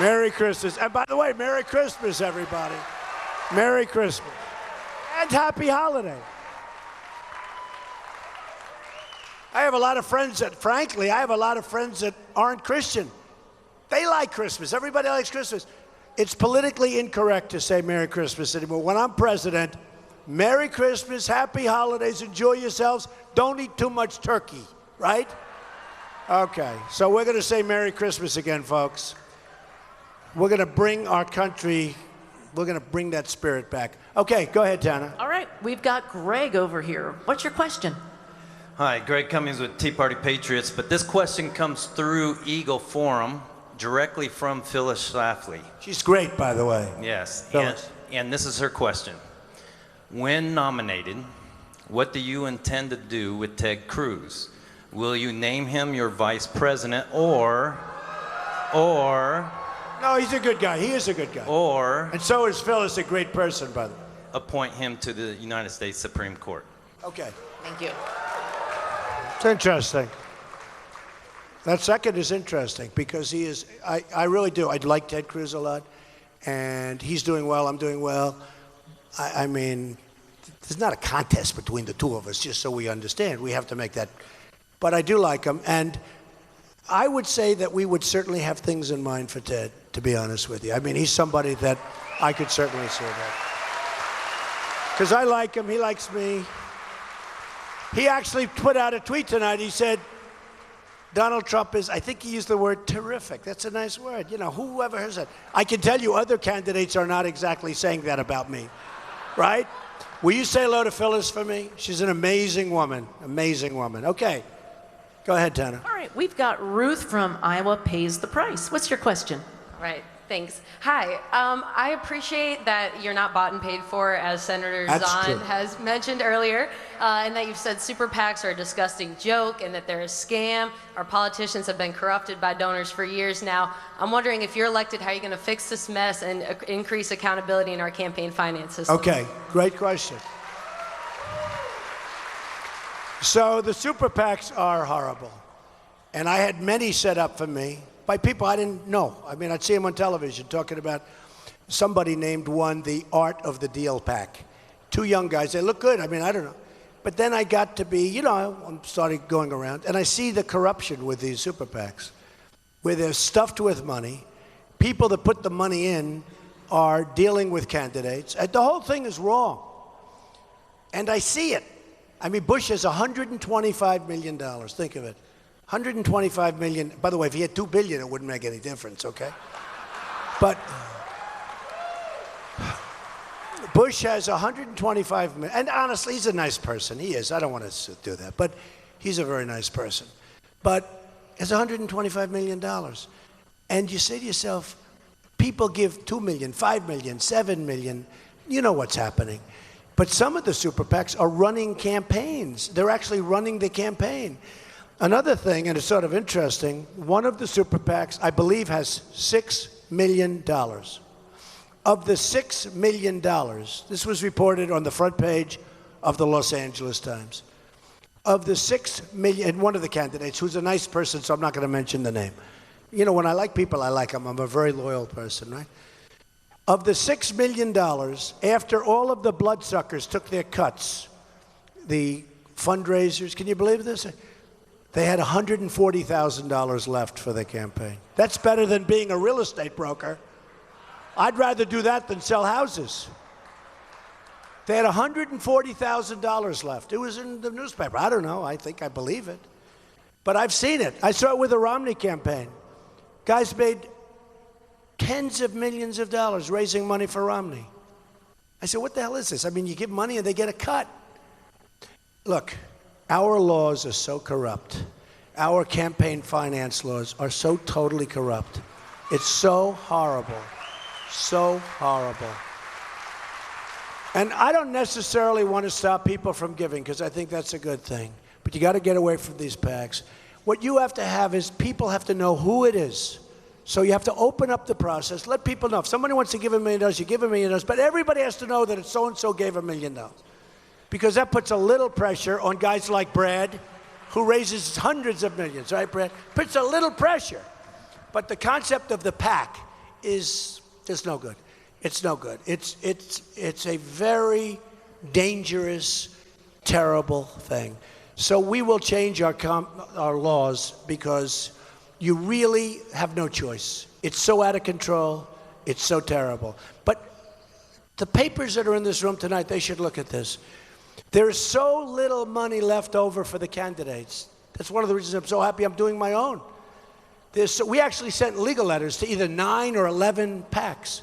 Merry Christmas. And by the way, Merry Christmas, everybody. Merry Christmas. And Happy Holiday. I have a lot of friends that, frankly, aren't Christian. They like Christmas. Everybody likes Christmas. It's politically incorrect to say Merry Christmas anymore. When I'm president, Merry Christmas, Happy Holidays, enjoy yourselves. Don't eat too much turkey, right? Okay, so we're going to say Merry Christmas again, folks. We're going to bring our country, we're going to bring that spirit back. Okay, go ahead, Tana. All right, we've got Greg over here. What's your question? Hi, Greg Cummings with Tea Party Patriots, but this question comes through Eagle Forum directly from Phyllis Schlafly. She's great, by the way. Yes, Phyllis. and this is her question. When nominated, what do you intend to do with Ted Cruz? Will you name him your vice president or... No, he's a good guy. He is a good guy. Or... And so is Phyllis, a great person, by the way. appoint him to the United States Supreme Court? Okay. Thank you. It's interesting. That second is interesting because he is, I really do. I like Ted Cruz a lot, and he's doing well, I'm doing well. I mean, there's not a contest between the two of us, just so we understand. We have to make that. But I do like him, and I would say that we would certainly have things in mind for Ted, to be honest with you. I mean, he's somebody that I could certainly say that. Because I like him, he likes me. He actually put out a tweet tonight. He said, Donald Trump is, I think he used the word terrific. That's a nice word. You know, whoever has that? I can tell you other candidates are not exactly saying that about me, right? Will you say hello to Phyllis for me? She's an amazing woman, amazing woman. Okay, go ahead, Tana. All right, we've got Ruth from Iowa pays the price. What's your question? Right, thanks. Hi, I appreciate that you're not bought and paid for, as Senator Zahn has mentioned earlier, and that you've said super PACs are a disgusting joke and that they're a scam. Our politicians have been corrupted by donors for years now. I'm wondering if you're elected, how are you going to fix this mess and increase accountability in our campaign finances? Okay, great question. So the super PACs are horrible. And I had many set up for me by people I didn't know. I mean, I'd see them on television talking about somebody named one the Art of the Deal PAC. Two young guys, they look good. I mean, I don't know. But then I got to be, you know, I started going around, and I see the corruption with these super PACs, where they're stuffed with money. People that put the money in are dealing with candidates. And the whole thing is wrong. And I see it. I mean, Bush has $125 million. Think of it. 125 million. By the way, if he had 2 billion, it wouldn't make any difference, okay? But Bush has 125 million. And honestly, he's a nice person. He is. I don't want to do that. But he's a very nice person. But it's $125 million. And you say to yourself, people give 2 million, 5 million, 7 million. You know what's happening. But some of the super PACs are running campaigns. They're actually running the campaign. Another thing, and it's sort of interesting, one of the super PACs, I believe, has $6 million. Of the $6 million, this was reported on the front page of the Los Angeles Times. Of the $6 million, and one of the candidates, who's a nice person, so I'm not going to mention the name. You know, when I like people, I like them. I'm a very loyal person, right? Of the $6 million, after all of the bloodsuckers took their cuts, the fundraisers, can you believe this? They had $140,000 left for their campaign. That's better than being a real estate broker. I'd rather do that than sell houses. They had $140,000 left. It was in the newspaper. I don't know. I think I believe it. But I've seen it. I saw it with the Romney campaign. Guys made tens of millions of dollars raising money for Romney. I said, what the hell is this? I mean, you give money and they get a cut. Look, our laws are so corrupt. Our campaign finance laws are so totally corrupt. It's so horrible. So horrible. And I don't necessarily want to stop people from giving because I think that's a good thing. But you got to get away from these PACs. What you have to have is people have to know who it is. So you have to open up the process, let people know. If somebody wants to give $1 million, you give $1 million, but everybody has to know that it's so-and-so gave $1 million. Because that puts a little pressure on guys like Brad, who raises hundreds of millions, right, Brad? Puts a little pressure. But the concept of the PAC is no good. It's no good. It's a very dangerous, terrible thing. So we will change our laws because you really have no choice. It's so out of control. It's so terrible. But the papers that are in this room tonight, they should look at this. There's so little money left over for the candidates. That's one of the reasons I'm so happy I'm doing my own. We actually sent legal letters to either 9 or 11 PACs.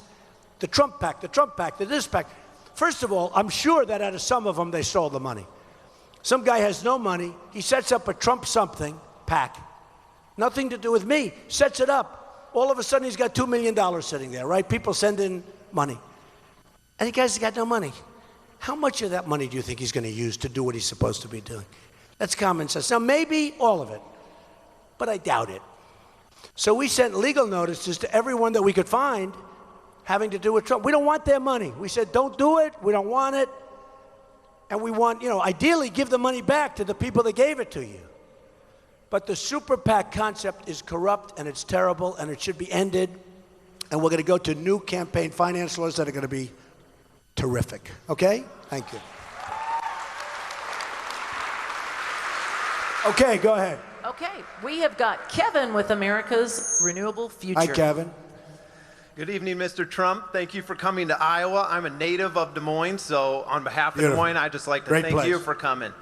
The Trump PAC, the Trump PAC, the this PAC. First of all, I'm sure that out of some of them, they stole the money. Some guy has no money. He sets up a Trump something PAC. Nothing to do with me. Sets it up. All of a sudden, he's got $2 million sitting there, right? People send in money. And the guy's got no money. How much of that money do you think he's going to use to do what he's supposed to be doing? That's common sense. Now, maybe all of it, but I doubt it. So we sent legal notices to everyone that we could find having to do with Trump. We don't want their money. We said, don't do it. We don't want it. And we want, ideally give the money back to the people that gave it to you. But the super PAC concept is corrupt and it's terrible and it should be ended. And we're going to go to new campaign finance laws that are going to be terrific. Okay? Thank you. Okay, go ahead. Okay, we have got Kevin with America's Renewable Future. Hi, Kevin. Good evening, Mr. Trump. Thank you for coming to Iowa. I'm a native of Des Moines, so on behalf of Des Moines, I'd just like to thank you for coming.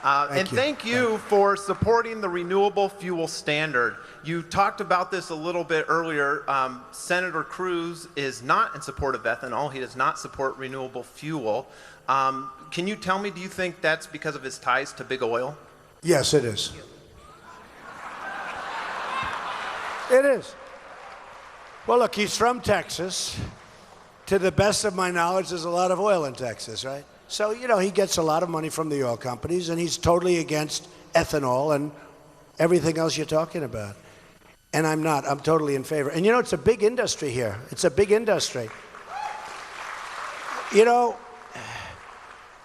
Thank you for supporting the renewable fuel standard. You talked about this a little bit earlier. Senator Cruz is not in support of ethanol. He does not support renewable fuel. Can you tell me, do you think that's because of his ties to big oil? Yes, it is. It is. Well, look, he's from Texas. To the best of my knowledge, there's a lot of oil in Texas, right? So, he gets a lot of money from the oil companies, and he's totally against ethanol and everything else you're talking about. And I'm not. I'm totally in favor. And, it's a big industry here. It's a big industry.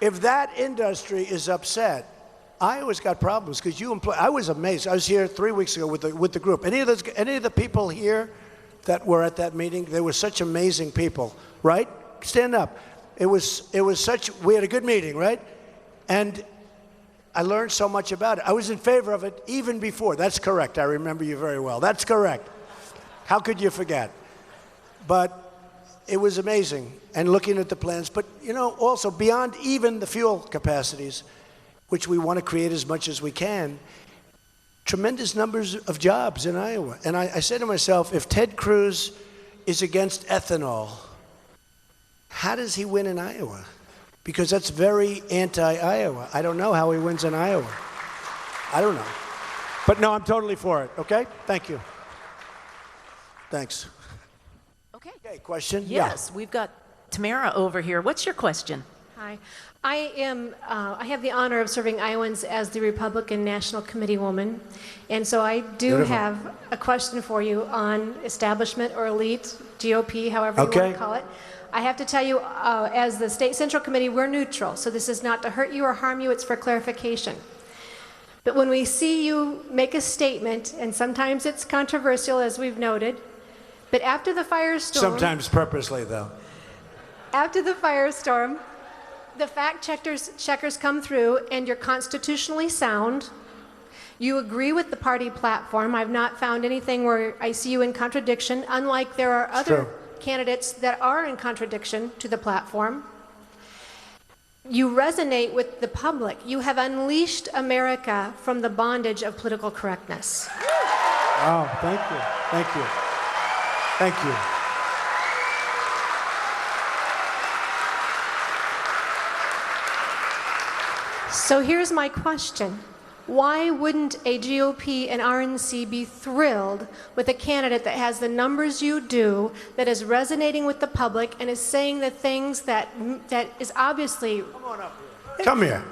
If that industry is upset, Iowa's got problems because I was amazed. I was here 3 weeks ago with the group. Any of the people here that were at that meeting, they were such amazing people, right? Stand up. We had a good meeting, right? And I learned so much about it. I was in favor of it even before. That's correct. I remember you very well. That's correct. How could you forget? But it was amazing. And looking at the plans, but also beyond even the fuel capacities, which we want to create as much as we can, tremendous numbers of jobs in Iowa. And I said to myself, if Ted Cruz is against ethanol, how does he win in Iowa? Because that's very anti-Iowa. I don't know how he wins in Iowa. I don't know. But no, I'm totally for it, okay? Thank you. Thanks. Okay. Question? Yes, we've got Tamara over here. What's your question? Hi. I have the honor of serving Iowans as the Republican National Committee woman. And so I do have a question for you on establishment or elite, GOP, however you want to call it. I have to tell you, as the State Central Committee, we're neutral. So this is not to hurt you or harm you, it's for clarification. But when we see you make a statement, and sometimes it's controversial, as we've noted, but after the firestorm... Sometimes purposely, though. After the firestorm, the fact checkers come through, and you're constitutionally sound. You agree with the party platform. I've not found anything where I see you in contradiction, unlike there are other candidates that are in contradiction to the platform. You resonate with the public. You have unleashed America from the bondage of political correctness. Oh, thank you. Thank you. Thank you. So here's my question. Why wouldn't a GOP and RNC be thrilled with a candidate that has the numbers you do, that is resonating with the public, and is saying the things that is obviously... Come on up here. Come here.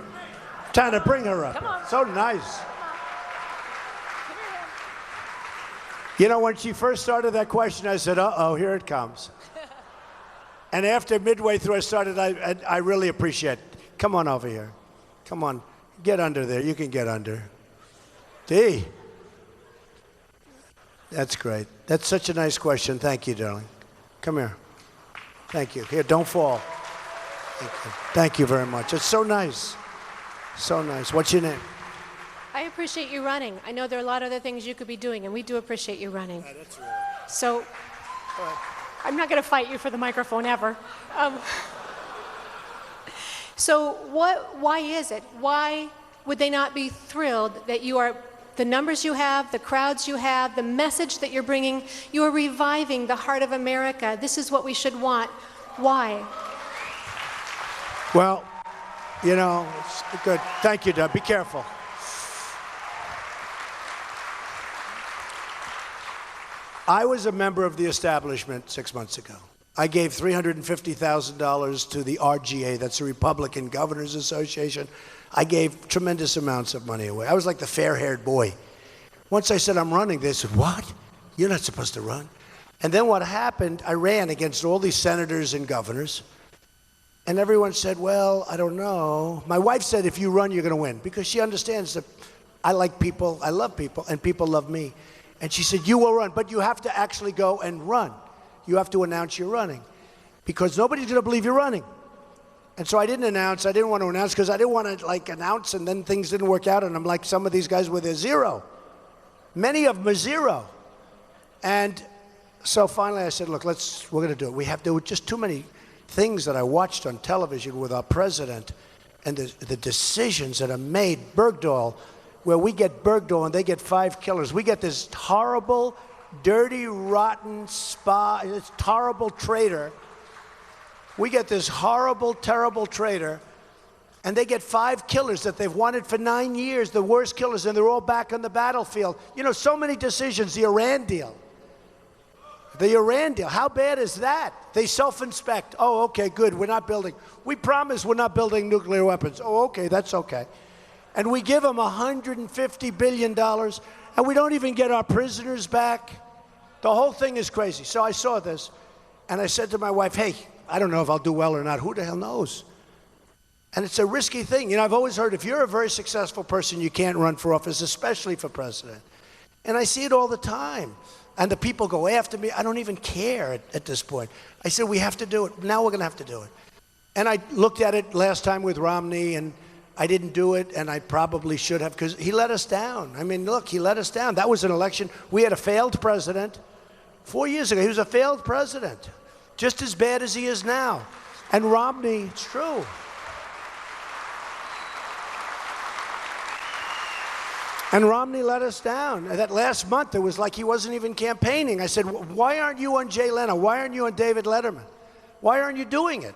Trying to bring her up. Come on. So nice. You know, when she first started that question, I said, uh-oh, here it comes. And after midway through I started, I really appreciate it. Come on over here. Come on. Get under there. You can get under. D. That's great. That's such a nice question. Thank you, darling. Come here. Thank you. Here, don't fall. Thank you. Thank you very much. It's so nice. So nice. What's your name? I appreciate you running. I know there are a lot of other things you could be doing, and we do appreciate you running. That's really... So, I'm not going to fight you for the microphone ever. So why is it? Why would they not be thrilled that you are, the numbers you have, the crowds you have, the message that you're bringing, you are reviving the heart of America. This is what we should want. Why? Well, you know, it's good. Thank you, Doug. Be careful. I was a member of the establishment 6 months ago. I gave $350,000 to the RGA, that's the Republican Governors Association. I gave tremendous amounts of money away. I was like the fair-haired boy. Once I said I'm running, they said, what? You're not supposed to run. And then what happened, I ran against all these senators and governors, and everyone said, well, I don't know. My wife said, if you run, you're going to win, because she understands that I like people, I love people, and people love me. And she said, you will run, but you have to actually go and run. You have to announce you're running, because nobody's going to believe you're running. And so I didn't announce. I didn't want to announce because I didn't want to like announce and then things didn't work out. And I'm like some of these guys where they're zero. Many of them are zero. And so finally I said, look, we're going to do it. There were just too many things that I watched on television with our president and the decisions that are made. Bergdahl, where we get Bergdahl and they get 5 killers. We get this horrible, dirty, rotten this horrible traitor. We get this horrible, terrible traitor, and they get 5 killers that they've wanted for 9 years, the worst killers, and they're all back on the battlefield. You know, so many decisions, the Iran deal. The Iran deal, how bad is that? They self-inspect. Oh, okay, good, we're not building. We promise we're not building nuclear weapons. Oh, okay, that's okay. And we give them $150 billion, and we don't even get our prisoners back. The whole thing is crazy. So I saw this, and I said to my wife, hey, I don't know if I'll do well or not. Who the hell knows? And it's a risky thing. You know, I've always heard if you're a very successful person, you can't run for office, especially for president. And I see it all the time. And the people go after me. I don't even care at this point. I said, we have to do it. Now we're going to have to do it. And I looked at it last time with Romney, and I didn't do it, and I probably should have, because he let us down. I mean, look, he let us down. That was an election. We had a failed president. 4 years ago, he was a failed president, just as bad as he is now. And Romney, it's true. And Romney let us down. That last month, it was like he wasn't even campaigning. I said, why aren't you on Jay Leno? Why aren't you on David Letterman? Why aren't you doing it?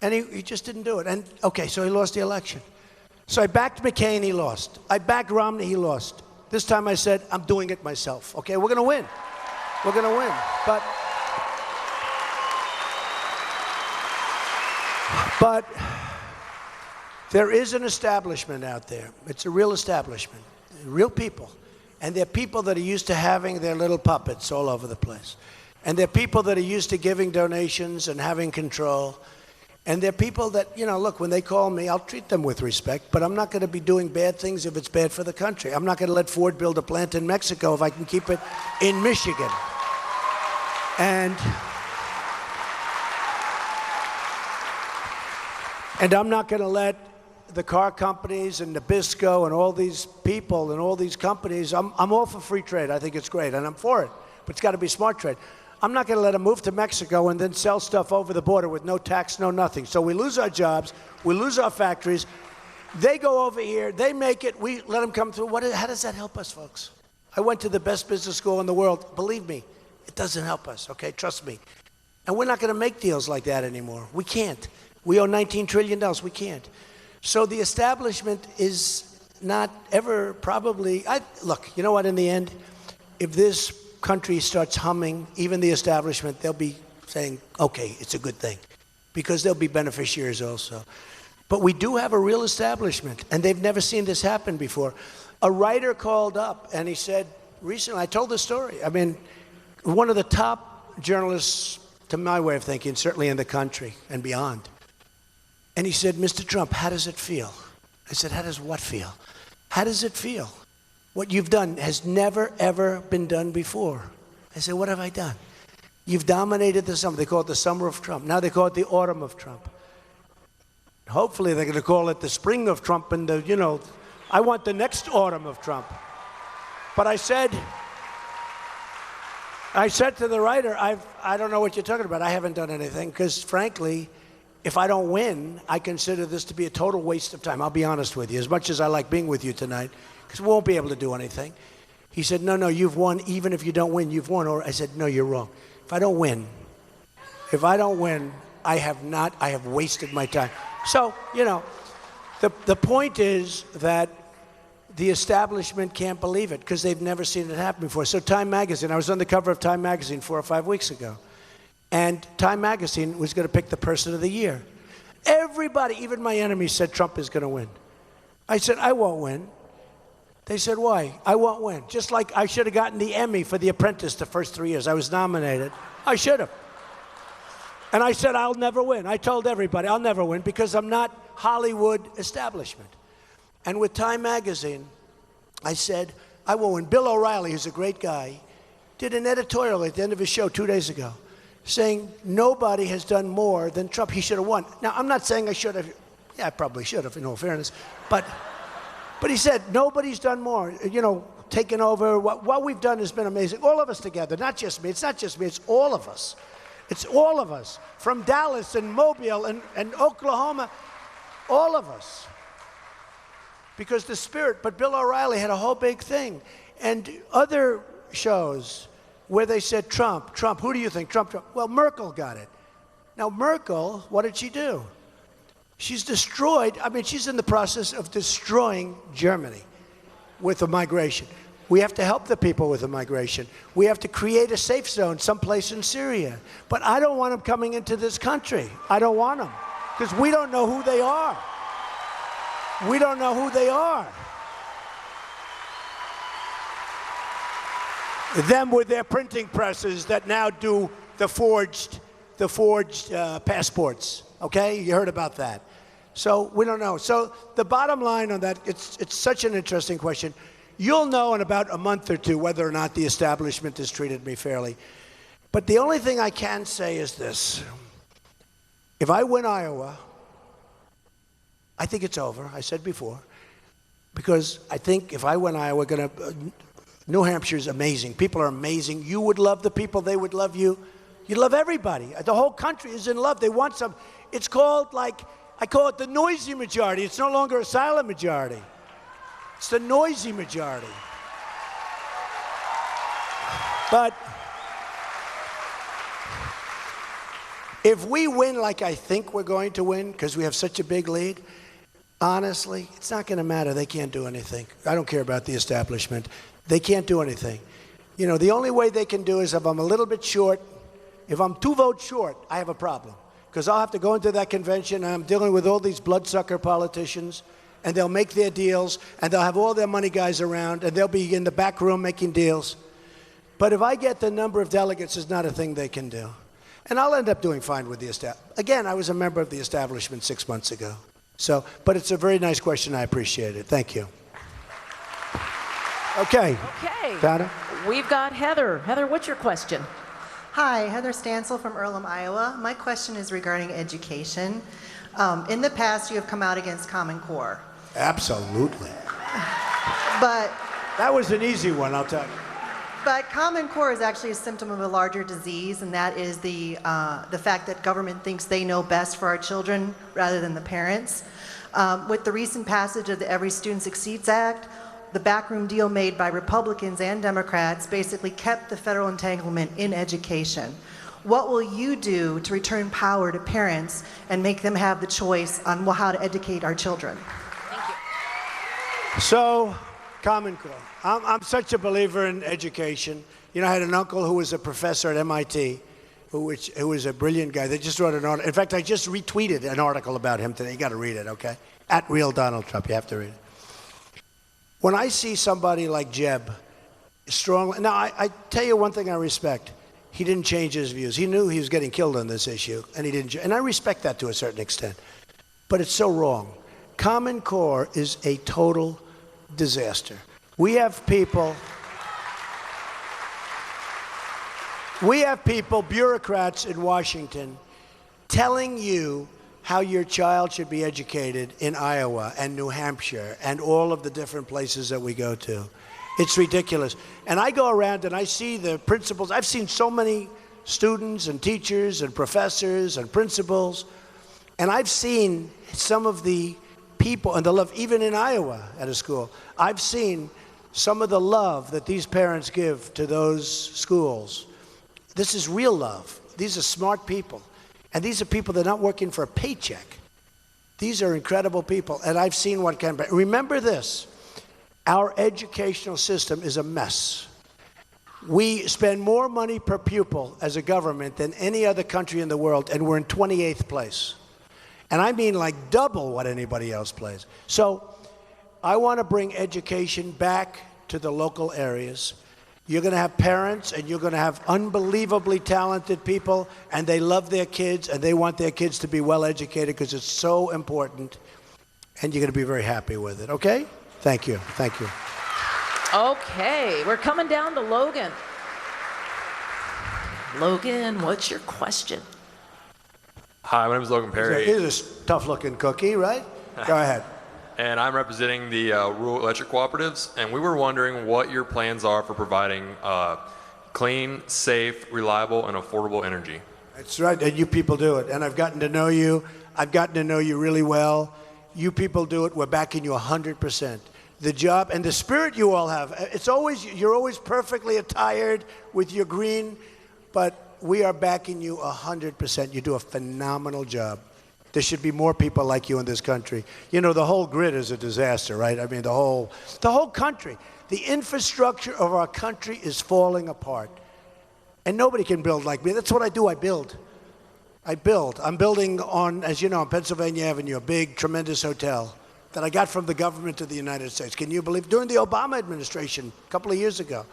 And he just didn't do it. And, okay, so he lost the election. So I backed McCain, he lost. I backed Romney, he lost. This time I said, I'm doing it myself. Okay, we're going to win. We're going to win. But there is an establishment out there. It's a real establishment, real people. And they're people that are used to having their little puppets all over the place. And they're people that are used to giving donations and having control. And they're people that, you know, look, when they call me, I'll treat them with respect, but I'm not going to be doing bad things if it's bad for the country. I'm not going to let Ford build a plant in Mexico if I can keep it in Michigan. And I'm not going to let the car companies and Nabisco and all these people and all these companies, I'm all for free trade. I think it's great, and I'm for it. But it's got to be smart trade. I'm not going to let them move to Mexico and then sell stuff over the border with no tax, no nothing. So we lose our jobs, we lose our factories. They go over here, they make it, we let them come through. How does that help us, folks? I went to the best business school in the world. Believe me, it doesn't help us, okay? Trust me. And we're not going to make deals like that anymore. We can't. We owe $19 trillion. We can't. So the establishment is not ever probably... Look, you know what, in the end, if this country starts humming, even the establishment, they'll be saying, okay, it's a good thing, because they'll be beneficiaries also. But we do have a real establishment, and they've never seen this happen before. A writer called up, and he said, recently, I told the story. I mean, one of the top journalists, to my way of thinking, certainly in the country and beyond. And he said, Mr. Trump, how does it feel? I said, how does what feel? How does it feel? What you've done has never, ever been done before. I said, what have I done? You've dominated the summer. They call it the summer of Trump. Now they call it the autumn of Trump. Hopefully they're going to call it the spring of Trump and I want the next autumn of Trump. But I said to the writer, I don't know what you're talking about. I haven't done anything because, frankly, if I don't win, I consider this to be a total waste of time. I'll be honest with you, as much as I like being with you tonight, because we won't be able to do anything. He said, no, you've won. Even if you don't win, you've won. Or I said, no, you're wrong. If I don't win, I have wasted my time. So, the point is that the establishment can't believe it because they've never seen it happen before. So Time Magazine, I was on the cover of Time Magazine 4 or 5 weeks ago. And Time Magazine was going to pick the person of the year. Everybody, even my enemies, said Trump is going to win. I said, I won't win. They said, why? I won't win. Just like I should have gotten the Emmy for The Apprentice the first 3 years. I was nominated. I should have. And I said, I'll never win. I told everybody, I'll never win because I'm not Hollywood establishment. And with Time Magazine, I said, I won't win. Bill O'Reilly, who's a great guy, did an editorial at the end of his show 2 days ago saying nobody has done more than Trump. He should have won. Now, I'm not saying I should have. Yeah, I probably should have, in all fairness. But he said nobody's done more. Taken over. What we've done has been amazing. All of us together, not just me. It's not just me. It's all of us. It's all of us. From Dallas and Mobile and Oklahoma, all of us. Because the spirit, but Bill O'Reilly had a whole big thing. And other shows where they said Trump, who do you think? Trump. Well, Merkel got it. Now, Merkel, what did she do? She's destroyed, she's in the process of destroying Germany with the migration. We have to help the people with the migration. We have to create a safe zone someplace in Syria. But I don't want them coming into this country. I don't want them. Because we don't know who they are. We don't know who they are. Them with their printing presses that now do the forged passports. Okay, you heard about that. So we don't know. So the bottom line on that, it's such an interesting question. You'll know in about a month or two whether or not the establishment has treated me fairly. But the only thing I can say is this: if I win Iowa, I think it's over. I said before, because I think if I win Iowa, New Hampshire's amazing. People are amazing. You would love the people. They would love you. You love everybody. The whole country is in love. They want some. It's called, I call it the noisy majority. It's no longer a silent majority. It's the noisy majority. But if we win like I think we're going to win, because we have such a big lead, honestly, it's not going to matter. They can't do anything. I don't care about the establishment. They can't do anything. The only way they can do is if I'm a little bit short. If I'm 2 votes short, I have a problem. Because I'll have to go into that convention, and I'm dealing with all these bloodsucker politicians, and they'll make their deals, and they'll have all their money guys around, and they'll be in the back room making deals. But if I get the number of delegates, it's not a thing they can do. And I'll end up doing fine with the establishment. Again, I was a member of the establishment 6 months ago. But it's a very nice question. I appreciate it. Thank you. Okay. Donna? We've got Heather. Heather, what's your question? Hi, Heather Stansel from Earlham, Iowa. My question is regarding education. In the past, you have come out against Common Core. Absolutely. But that was an easy one, I'll tell you. But Common Core is actually a symptom of a larger disease, and that is the fact that government thinks they know best for our children rather than the parents. With the recent passage of the Every Student Succeeds Act, the backroom deal made by Republicans and Democrats basically kept the federal entanglement in education. What will you do to return power to parents and make them have the choice on how to educate our children? Thank you. So, Common Core. I'm such a believer in education. You know, I had an uncle who was a professor at MIT, who was a brilliant guy. They just wrote an article. In fact, I just retweeted an article about him today. You got to read it, okay? At Real Donald Trump. You have to read it. When I see somebody like Jeb, strong. Now, I tell you one thing I respect. He didn't change his views. He knew he was getting killed on this issue, and he didn't. And I respect that to a certain extent. But it's so wrong. Common Core is a total disaster. We have people, bureaucrats in Washington, telling you how your child should be educated in Iowa and New Hampshire and all of the different places that we go to. It's ridiculous. And I go around and I see the principals. I've seen so many students and teachers and professors and principals, and I've seen some of the people and the love, even in Iowa at a school. I've seen some of the love that these parents give to those schools. This is real love. These are smart people. And these are people that are not working for a paycheck. These are incredible people. And I've seen what can be. Remember this. Our educational system is a mess. We spend more money per pupil as a government than any other country in the world, and we're in 28th place. And I mean like double what anybody else plays. So I want to bring education back to the local areas. You're going to have parents, and you're going to have unbelievably talented people, and they love their kids, and they want their kids to be well educated because it's so important, and you're going to be very happy with it, okay? Thank you. Thank you. Okay, we're coming down to Logan. Logan, what's your question? Hi, my name is Logan Perry. He's a tough-looking cookie, right? Go ahead. And I'm representing the rural electric cooperatives, and we were wondering what your plans are for providing clean, safe, reliable, and affordable energy. That's right, and you people do it. And I've gotten to know you. I've gotten to know you really well. You people do it. We're backing you 100%. The job and the spirit you all have, you're always perfectly attired with your green, but we are backing you 100%. You do a phenomenal job. There should be more people like you in this country. You know, the whole grid is a disaster, right? I mean, the whole country. The infrastructure of our country is falling apart. And nobody can build like me. That's what I do. I build. I'm building on, as you know, on Pennsylvania Avenue, a big, tremendous hotel that I got from the government of the United States. Can you believe? During the Obama administration, a couple of years ago.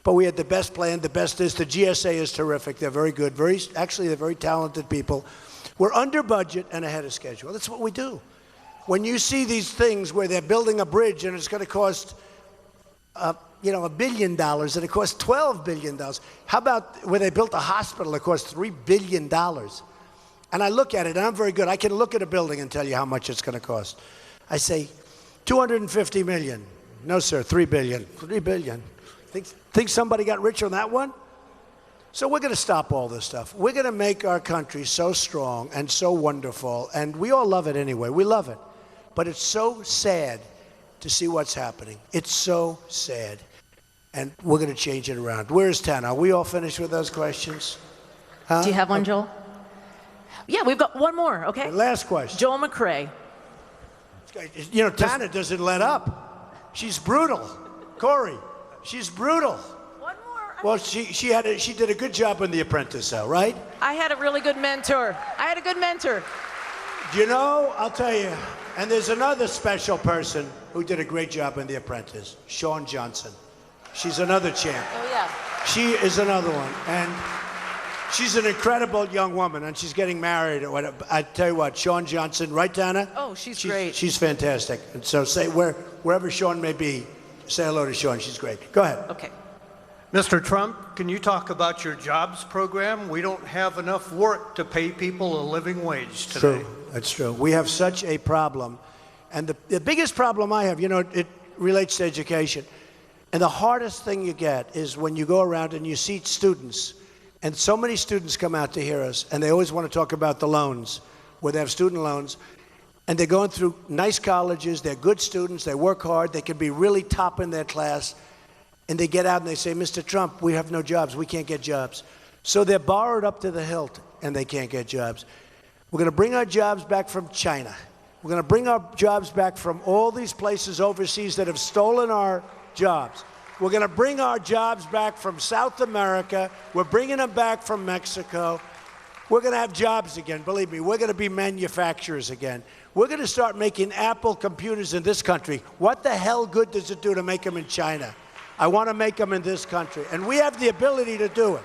But we had the best plan, the best is. The GSA is terrific. They're very good. They're very talented people. We're under budget and ahead of schedule. That's what we do. When you see these things where they're building a bridge and it's going to cost, $1 billion and it costs $12 billion. How about where they built a hospital that cost $3 billion? And I look at it, and I'm very good. I can look at a building and tell you how much it's going to cost. I say, $250 million. No, sir, $3 billion. $3 billion. Think somebody got rich on that one? So we're going to stop all this stuff. We're going to make our country so strong and so wonderful, and we all love it anyway. We love it. But it's so sad to see what's happening. It's so sad. And we're going to change it around. Where's Tana? Are we all finished with those questions? Huh? Do you have one, Joel? Yeah, we've got one more, okay? Last question. Joel McRae. You know, Tana doesn't let up. She's brutal. Corey, she's brutal. One more. Well, she did a good job on The Apprentice, though, right? I had a really good mentor. You know, I'll tell you, and there's another special person who did a great job in The Apprentice, Shawn Johnson. She's another champ. Oh, yeah. She is another one. And she's an incredible young woman, and she's getting married. I tell you what, Shawn Johnson, right, Tana? Oh, she's great. She's fantastic. And so wherever Shawn may be, say hello to Shawn. She's great. Go ahead. Okay. Mr. Trump, can you talk about your jobs program? We don't have enough work to pay people a living wage today. True. That's true. We have such a problem. And the biggest problem I have, it relates to education. And the hardest thing you get is when you go around and you see students, and so many students come out to hear us, and they always want to talk about the loans, where they have student loans, and they're going through nice colleges, they're good students, they work hard, they can be really top in their class, and they get out and they say, Mr. Trump, we have no jobs, we can't get jobs. So they're borrowed up to the hilt, and they can't get jobs. We're going to bring our jobs back from China. We're going to bring our jobs back from all these places overseas that have stolen our jobs. We're going to bring our jobs back from South America. We're bringing them back from Mexico. We're going to have jobs again. Believe me, we're going to be manufacturers again. We're going to start making Apple computers in this country. What the hell good does it do to make them in China? I want to make them in this country. And we have the ability to do it.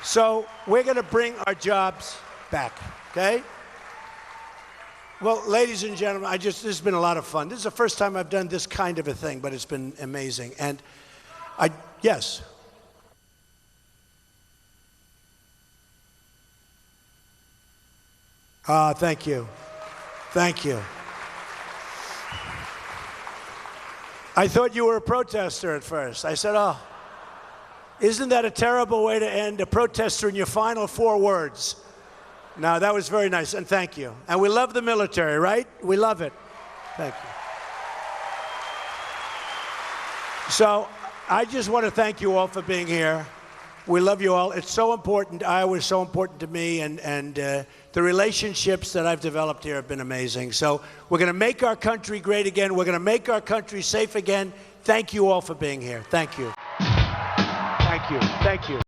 So we're going to bring our jobs back, okay? Well, ladies and gentlemen, this has been a lot of fun. This is the first time I've done this kind of a thing, but it's been amazing. And yes. Thank you. Thank you. I thought you were a protester at first. I said, oh, isn't that a terrible way to end a protester in your final 4 words? No, that was very nice, and thank you. And we love the military, right? We love it. Thank you. So I just want to thank you all for being here. We love you all. It's so important. Iowa is so important to me, and the relationships that I've developed here have been amazing. So we're going to make our country great again. We're going to make our country safe again. Thank you all for being here. Thank you. Thank you. Thank you.